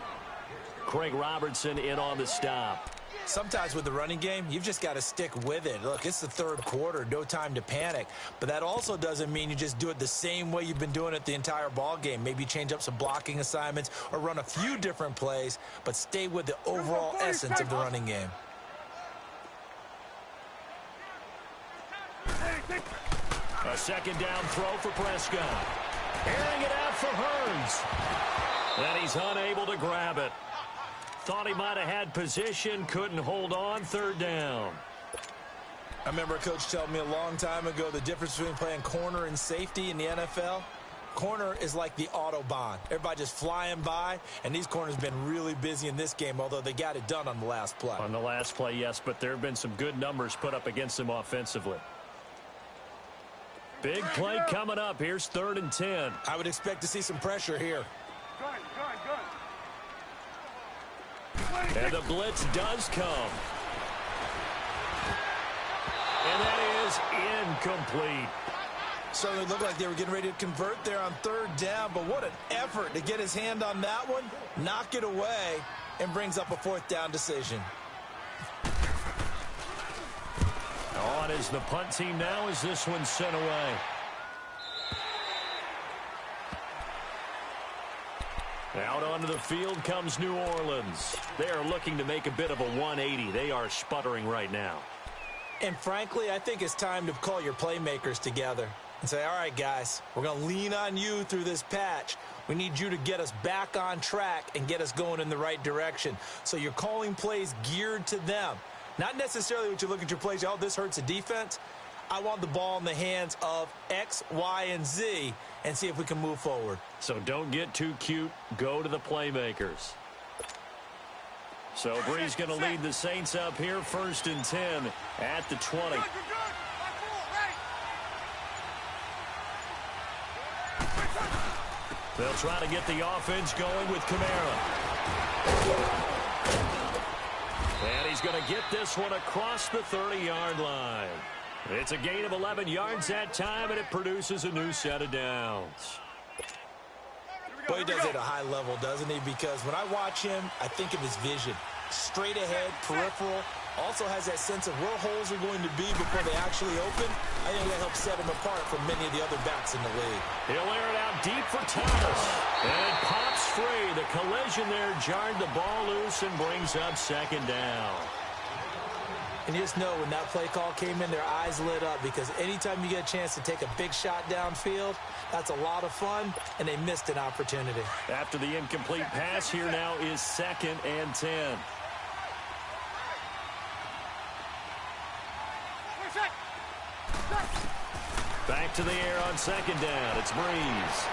Craig Robertson in on the stop. Sometimes with the running game, you've just got to stick with it. Look, it's the 3rd quarter, no time to panic. But that also doesn't mean you just do it the same way you've been doing it the entire ball game. Maybe change up some blocking assignments or run a few different plays, but stay with the overall essence of the running game. A 2nd down throw for Prescott. Airing it out for Hearns. And he's unable to grab it. Thought he might have had position, couldn't hold on, 3rd down. I remember a coach telling me a long time ago the difference between playing corner and safety in the NFL. Corner is like the Autobahn. Everybody just flying by, and these corners have been really busy in this game, although they got it done on the last play. On the last play, yes, but there have been some good numbers put up against them offensively. Big play coming up. Here's 3rd and 10. I would expect to see some pressure here. And the blitz does come. And that is incomplete. Certainly looked like they were getting ready to convert there on 3rd down, but what an effort to get his hand on that one, knock it away, and brings up a 4th down decision. On is the punt team now as this one's sent away. Out onto the field comes New Orleans. They are looking to make a bit of a 180. They are sputtering right now. And frankly, I think it's time to call your playmakers together and say, all right, guys, we're going to lean on you through this patch. We need you to get us back on track and get us going in the right direction. So you're calling plays geared to them. Not necessarily what you look at your plays, oh, this hurts the defense. I want the ball in the hands of X, Y, and Z and see if we can move forward. So don't get too cute. Go to the playmakers. So Bree's going to lead the Saints up here, 1st and 10 at the 20. They'll try to get the offense going with Kamara. And he's going to get this one across the 30-yard line. It's a gain of 11 yards that time, and it produces a new set of downs. Boy, he does it at a high level, doesn't he? Because when I watch him, I think of his vision. Straight ahead, peripheral. Also has that sense of where holes are going to be before they actually open. I think that helps set him apart from many of the other backs in the league. He'll air it out deep for Thomas. And it pops free. The collision there jarred the ball loose and brings up 2nd down. And you just know when that play call came in, their eyes lit up, because anytime you get a chance to take a big shot downfield, that's a lot of fun, and they missed an opportunity. After the incomplete pass, here now is 2nd and 10. Back to the air on 2nd down. It's Breeze.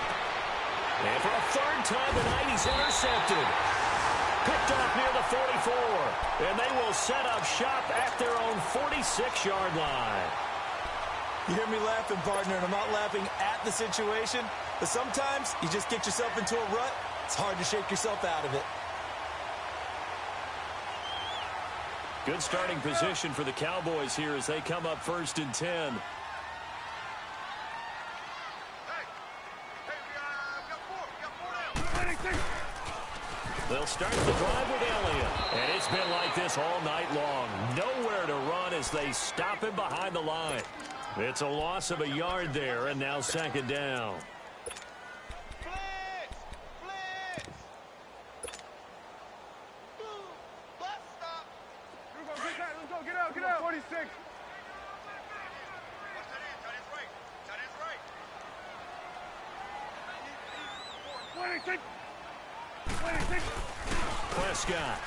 And for a 3rd time tonight, he's intercepted. Picked off near the 44. And they will set up shop at their own 46-yard line. You hear me laughing, partner, and I'm not laughing at the situation, but sometimes you just get yourself into a rut. It's hard to shake yourself out of it. Good starting position for the Cowboys here as they come up 1st and 10. They'll start the drive with Elliott. And it's been like this all night long. Nowhere to run as they stop him behind the line. It's a loss of a yard there, and now 2nd down. Let's go. 46. Prescott.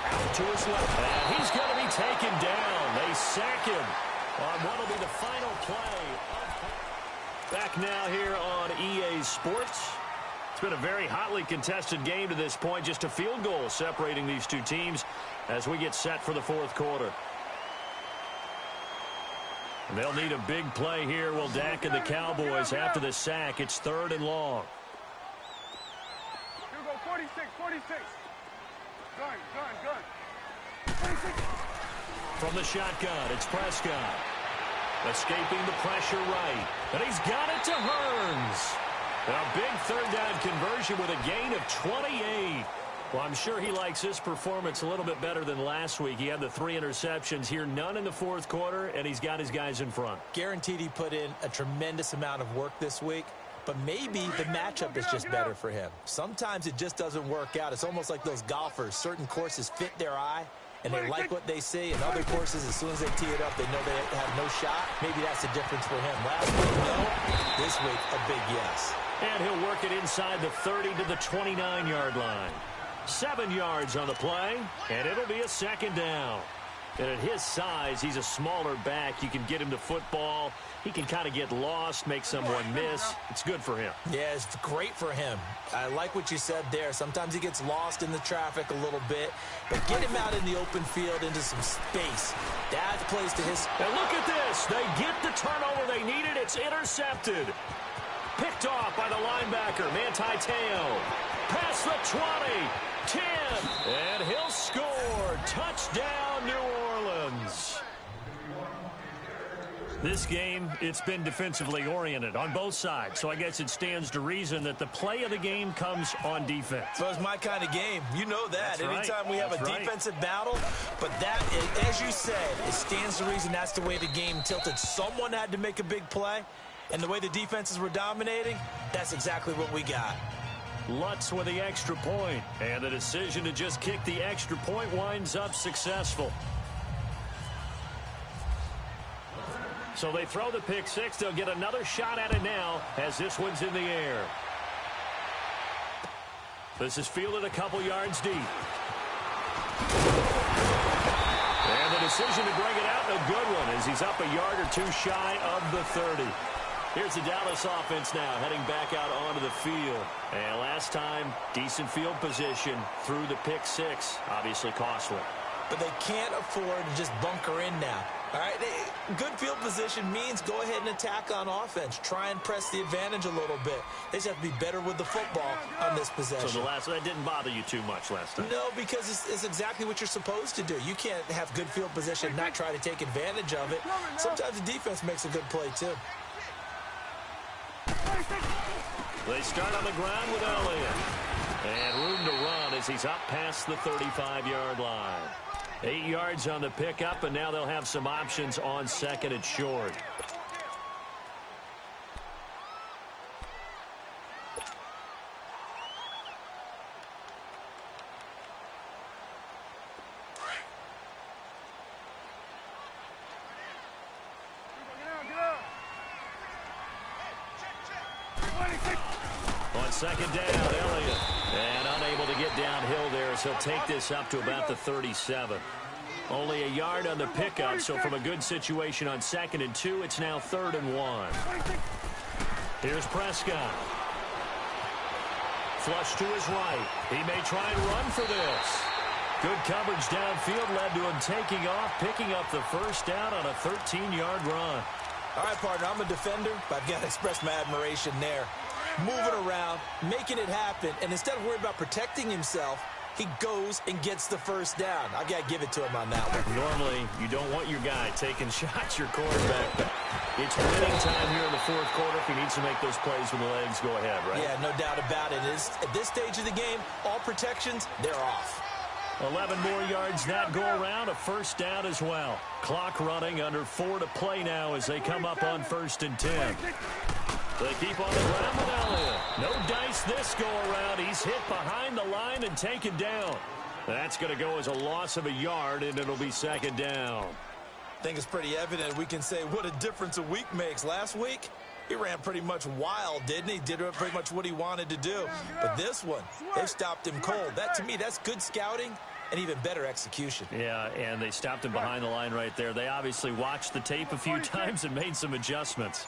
Out to his left. And he's going to be taken down. They sack him on what will be the final play. Back now here on EA Sports. It's been a very hotly contested game to this point. Just a field goal separating these two teams as we get set for the 4th quarter. And they'll need a big play here. Will Dak and the Cowboys after the sack. It's 3rd and long. 46. Gun. 46. From the shotgun, it's Prescott. Escaping the pressure right. And he's got it to Hearns. A big 3rd down conversion with a gain of 28. Well, I'm sure he likes his performance a little bit better than last week. He had the 3 interceptions here, none in the 4th quarter, and he's got his guys in front. Guaranteed he put in a tremendous amount of work this week. But maybe the matchup is just better for him. Sometimes it just doesn't work out. It's almost like those golfers. Certain courses fit their eye, and they like what they see. And other courses, as soon as they tee it up, they know they have no shot. Maybe that's the difference for him. Last week, no. This week, a big yes. And he'll work it inside the 30 to the 29-yard line. 7 yards on the play, and it'll be a 2nd down. And at his size, he's a smaller back. You can get him to football. He can kind of get lost, make someone miss. It's good for him. Yeah, it's great for him. I like what you said there. Sometimes he gets lost in the traffic a little bit, but get him out in the open field into some space. That plays to his... And look at this. They get the turnover they needed. It's intercepted. Picked off by the linebacker, Manti Te'o. Past the 20, 10, and he'll score. Touchdown, New Orleans. This game, it's been defensively oriented on both sides, so I guess it stands to reason that the play of the game comes on defense. So it's my kind of game. You know that. That's Anytime right. we have That's a right. defensive battle, but that, as you said, it stands to reason that's the way the game tilted. Someone had to make a big play, and the way the defenses were dominating, that's exactly what we got. Lutz with the extra point, and the decision to just kick the extra point winds up successful. So they throw the pick six. They'll get another shot at it now as this one's in the air. This is fielded a couple yards deep. And the decision to bring it out, a good one, as he's up a yard or two shy of the 30. Here's the Dallas offense now, heading back out onto the field. And last time, decent field position through the pick six. Obviously costly. But they can't afford to just bunker in now. All right, good field position means go ahead and attack on offense. Try and press the advantage a little bit. They just have to be better with the football on this possession. So that didn't bother you too much last time? No, because it's exactly what you're supposed to do. You can't have good field position and not try to take advantage of it. Sometimes the defense makes a good play, too. They start on the ground with Elliott. And room to run as he's up past the 35-yard line. 8 yards on the pickup, and now they'll have some options on second and short. On second down, Elliott. And unable to get downhill there as he'll take this up to about the 37. Only a yard on the pickup, so from a good situation on second and 2, it's now 3rd and 1. Here's Prescott. Flush to his right. He may try and run for this. Good coverage downfield led to him taking off, picking up the first down on a 13-yard run. All right, partner, I'm a defender, but I've got to express my admiration there. Moving around, making it happen, and instead of worrying about protecting himself, he goes and gets the first down. I got to give it to him on that one. Normally, you don't want your guy taking shots, your quarterback, but it's winning time here in the fourth quarter. If he needs to make those plays with the legs, go ahead, right? Yeah, no doubt about it. At this stage of the game, all protections, they're off. 11 more yards that go around, a first down as well. Clock running, under 4 to play now as they come up on 1st and 10. They keep on the ground with Elliott. No dice this go around. He's hit behind the line and taken down. That's going to go as a loss of a yard, and it'll be 2nd down. I think it's pretty evident. We can say what a difference a week makes. Last week, he ran pretty much wild, didn't he? Did pretty much what he wanted to do. But this one, they stopped him cold. That, to me, that's good scouting and even better execution. Yeah, and they stopped him behind the line right there. They obviously watched the tape a few times and made some adjustments.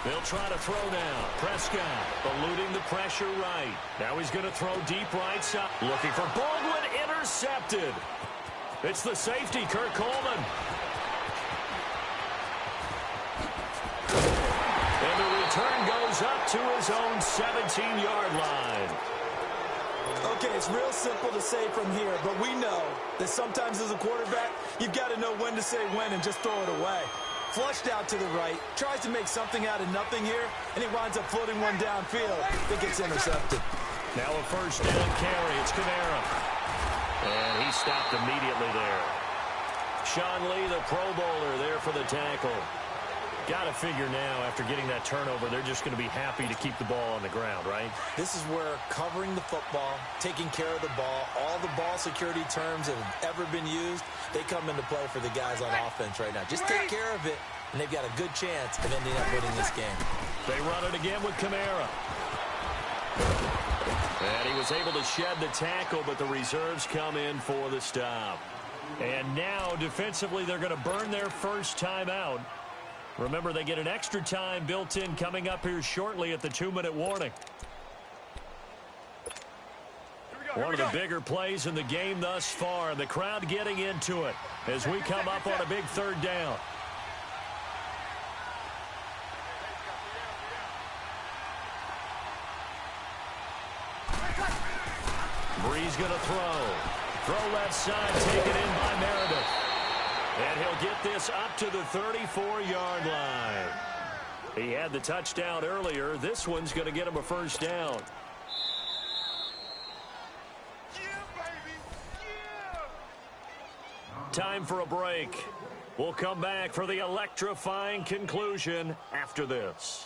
They'll try to throw now. Prescott eluding the pressure right. Now he's going to throw deep right side. Looking for Baldwin, intercepted. It's the safety, Kurt Coleman. And the return goes up to his own 17-yard line. Okay, it's real simple to say from here, but we know that sometimes as a quarterback, you've got to know when to say when and just throw it away. Flushed out to the right, tries to make something out of nothing here, and he winds up floating one downfield that gets intercepted. Now a first down carry. It's Kamara. And he stopped immediately there. Sean Lee, the Pro Bowler, there for the tackle. Got to figure now, after getting that turnover, they're just going to be happy to keep the ball on the ground, right? This is where covering the football, taking care of the ball, all the ball security terms that have ever been used, they come into play for the guys on offense right now. Just take care of it, and they've got a good chance of ending up winning this game. They run it again with Kamara. And he was able to shed the tackle, but the reserves come in for the stop. And now, defensively, they're going to burn their first timeout. Remember, they get an extra time built in coming up here shortly at the 2-minute warning. One of the bigger plays in the game thus far. The crowd getting into it as we come up on a big 3rd down. Bree's going to throw. Throw left side, taken in by Meredith. And he'll get this up to the 34-yard line. He had the touchdown earlier. This one's going to get him a first down. Time for a break. We'll come back for the electrifying conclusion after this.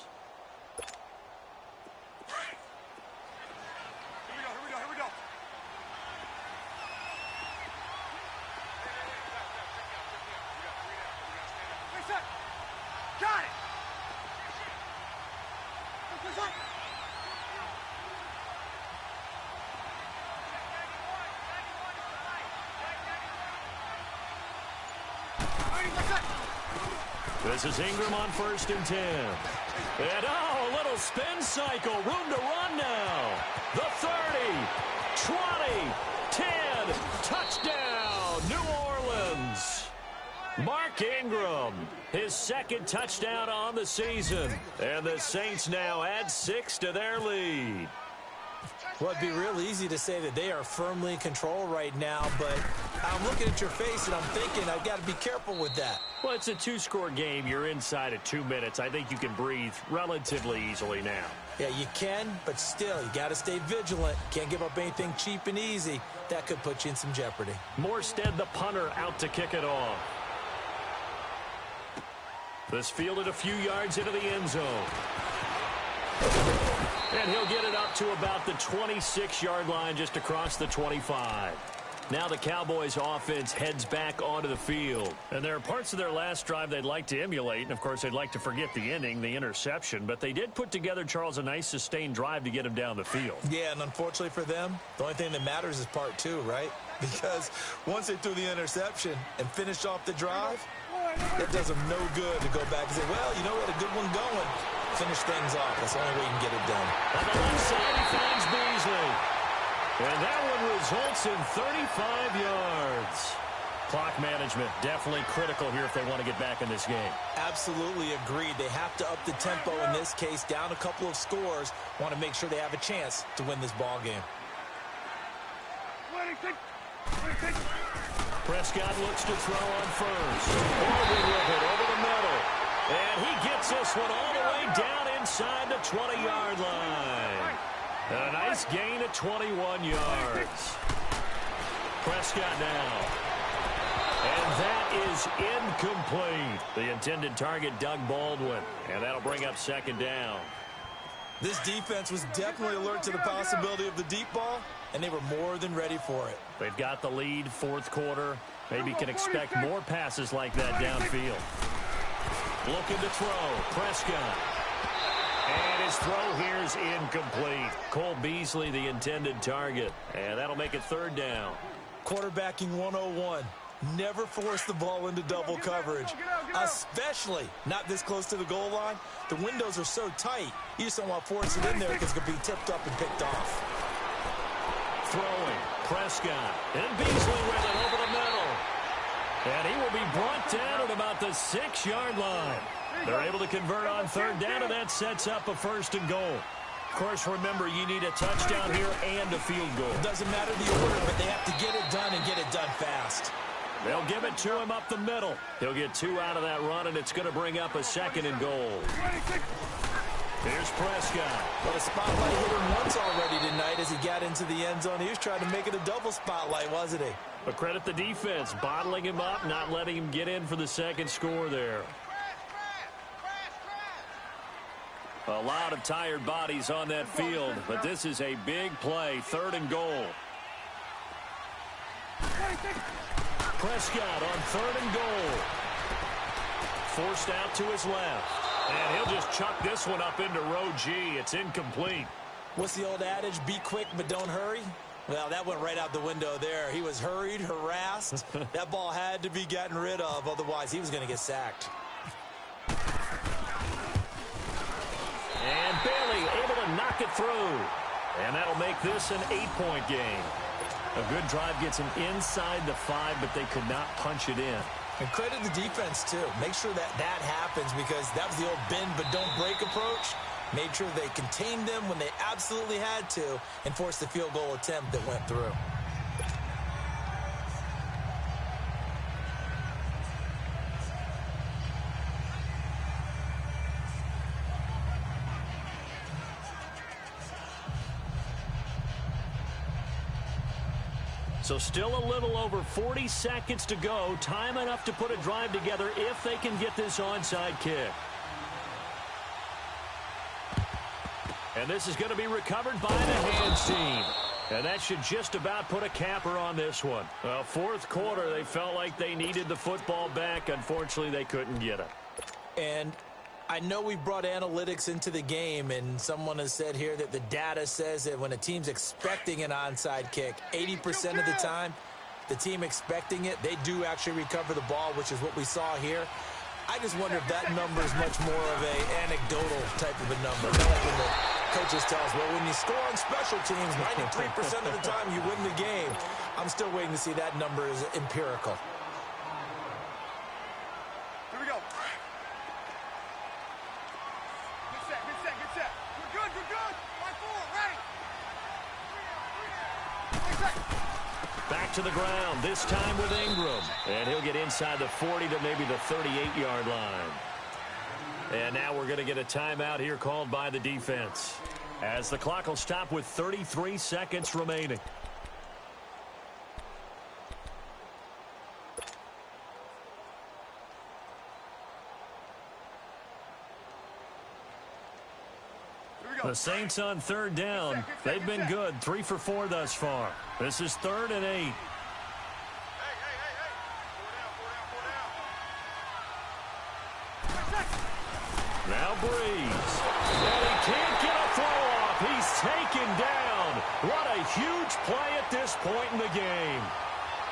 This is Ingram on 1st and 10. And, a little spin cycle. Room to run now. The 30, 20, 10. Touchdown, New Orleans. Mark Ingram, his 2nd touchdown on the season. And the Saints now add 6 to their lead. Well, it'd be real easy to say that they are firmly in control right now, but I'm looking at your face and I'm thinking I've got to be careful with that. Well, it's a 2-score game. You're inside of 2 minutes. I think you can breathe relatively easily now. Yeah, you can, but still, you got to stay vigilant. Can't give up anything cheap and easy. That could put you in some jeopardy. Morstead, the punter, out to kick it off. This fielded a few yards into the end zone. And he'll get it up to about the 26-yard line, just across the 25. Now the Cowboys offense heads back onto the field. And there are parts of their last drive they'd like to emulate. And, of course, they'd like to forget the ending, the interception. But they did put together, Charles, a nice sustained drive to get him down the field. Yeah, and unfortunately for them, the only thing that matters is part 2, right? Because once they threw the interception and finished off the drive, it does them no good to go back and say, well, you know, we had a good one going. Finish things off. That's the only way you can get it done. On the left side, he finds Beasley. And that one results in 35 yards. Clock management definitely critical here if they want to get back in this game. Absolutely agreed. They have to up the tempo in this case, down a couple of scores. Want to make sure they have a chance to win this ball game. Prescott looks to throw on first. Baldwin with it over the middle. And he gets this one all the way down inside the 20-yard line. A nice gain of 21 yards. Prescott now. And that is incomplete. The intended target, Doug Baldwin. And that'll bring up 2nd down. This defense was definitely alert to the possibility of the deep ball, and they were more than ready for it. They've got the lead, 4th quarter. Maybe can expect more passes like that downfield. Looking to throw. Prescott. And his throw here is incomplete. Cole Beasley, the intended target. And that'll make it 3rd down. Quarterbacking 101. Never force the ball into double coverage, especially not this close to the goal line. The windows are so tight, you just don't want to force it in there because it could be tipped up and picked off. Throwing, Prescott, and Beasley with it over the middle. And he will be brought down at about the 6-yard line. They're able to convert on 3rd down, and that sets up a 1st and goal. Of course, remember, you need a touchdown here and a field goal. Doesn't matter the order, but they have to get it done and get it done fast. They'll give it to him up the middle. He'll get 2 out of that run, and it's going to bring up a 2nd and goal. Here's Prescott. Well, the spotlight hit him once already tonight as he got into the end zone. He was trying to make it a double spotlight, wasn't he? But credit the defense, bottling him up, not letting him get in for the 2nd score there. A lot of tired bodies on that field, but this is a big play, 3rd and goal. Prescott on 3rd and goal. Forced out to his left. And he'll just chuck this one up into row G. It's incomplete. What's the old adage? Be quick, but don't hurry. Well, that went right out the window there. He was hurried, harassed. That ball had to be gotten rid of. Otherwise, he was going to get sacked. And Bailey able to knock it through. And that'll make this an 8-point game. A good drive gets them inside the 5, but they could not punch it in. And credit the defense, too. Make sure that happens because that was the old bend but don't break approach. Made sure they contained them when they absolutely had to and forced the field goal attempt that went through. So still a little over 40 seconds to go. Time enough to put a drive together if they can get this onside kick. And this is going to be recovered by the hands team. And that should just about put a capper on this one. Well, 4th quarter, they felt like they needed the football back. Unfortunately, they couldn't get it. And I know we brought analytics into the game, and someone has said here that the data says that when a team's expecting an onside kick, 80% of the time, the team expecting it, they do actually recover the ball, which is what we saw here. I just wonder if that number is much more of a anecdotal type of a number. Not like when the coaches tell us, well, when you score on special teams, 93% of the time you win the game. I'm still waiting to see that number is empirical. Here we go. Get set, get set, get set. We're good, we're good. 5-4, ready. Back to the ground, this time with Ingram. And he'll get inside the 40 to maybe the 38-yard line. And now we're going to get a timeout here called by the defense, as the clock will stop with 33 seconds remaining. The Saints on third down. They've been good, 3 for 4 thus far. This is 3rd and 8. Now Breeze. And he can't get a throw off. He's taken down. What a huge play at this point in the game.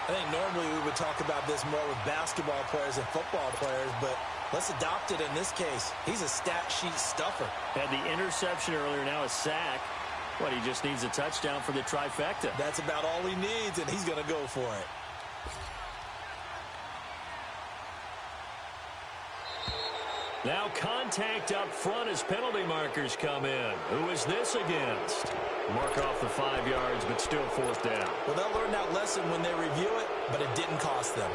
I think normally we would talk about this more with basketball players and football players, but let's adopt it in this case. He's a stat sheet stuffer. Had the interception earlier, now a sack. What, he just needs a touchdown for the trifecta. That's about all he needs, and he's going to go for it. Now contact up front as penalty markers come in. Who is this against? Mark off the 5 yards, but still 4th down. Well, they'll learn that lesson when they review it, but it didn't cost them.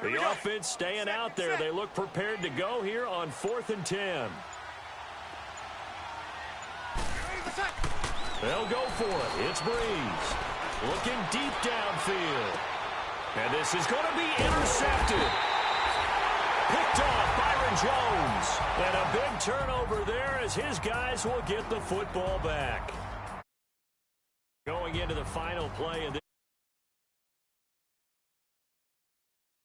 The offense staying out there. They look prepared to go here on 4th and 10. They'll go for it. It's Breeze. Looking deep downfield. And this is going to be intercepted. Picked off Byron Jones. And a big turnover there as his guys will get the football back. Going into the final play of this.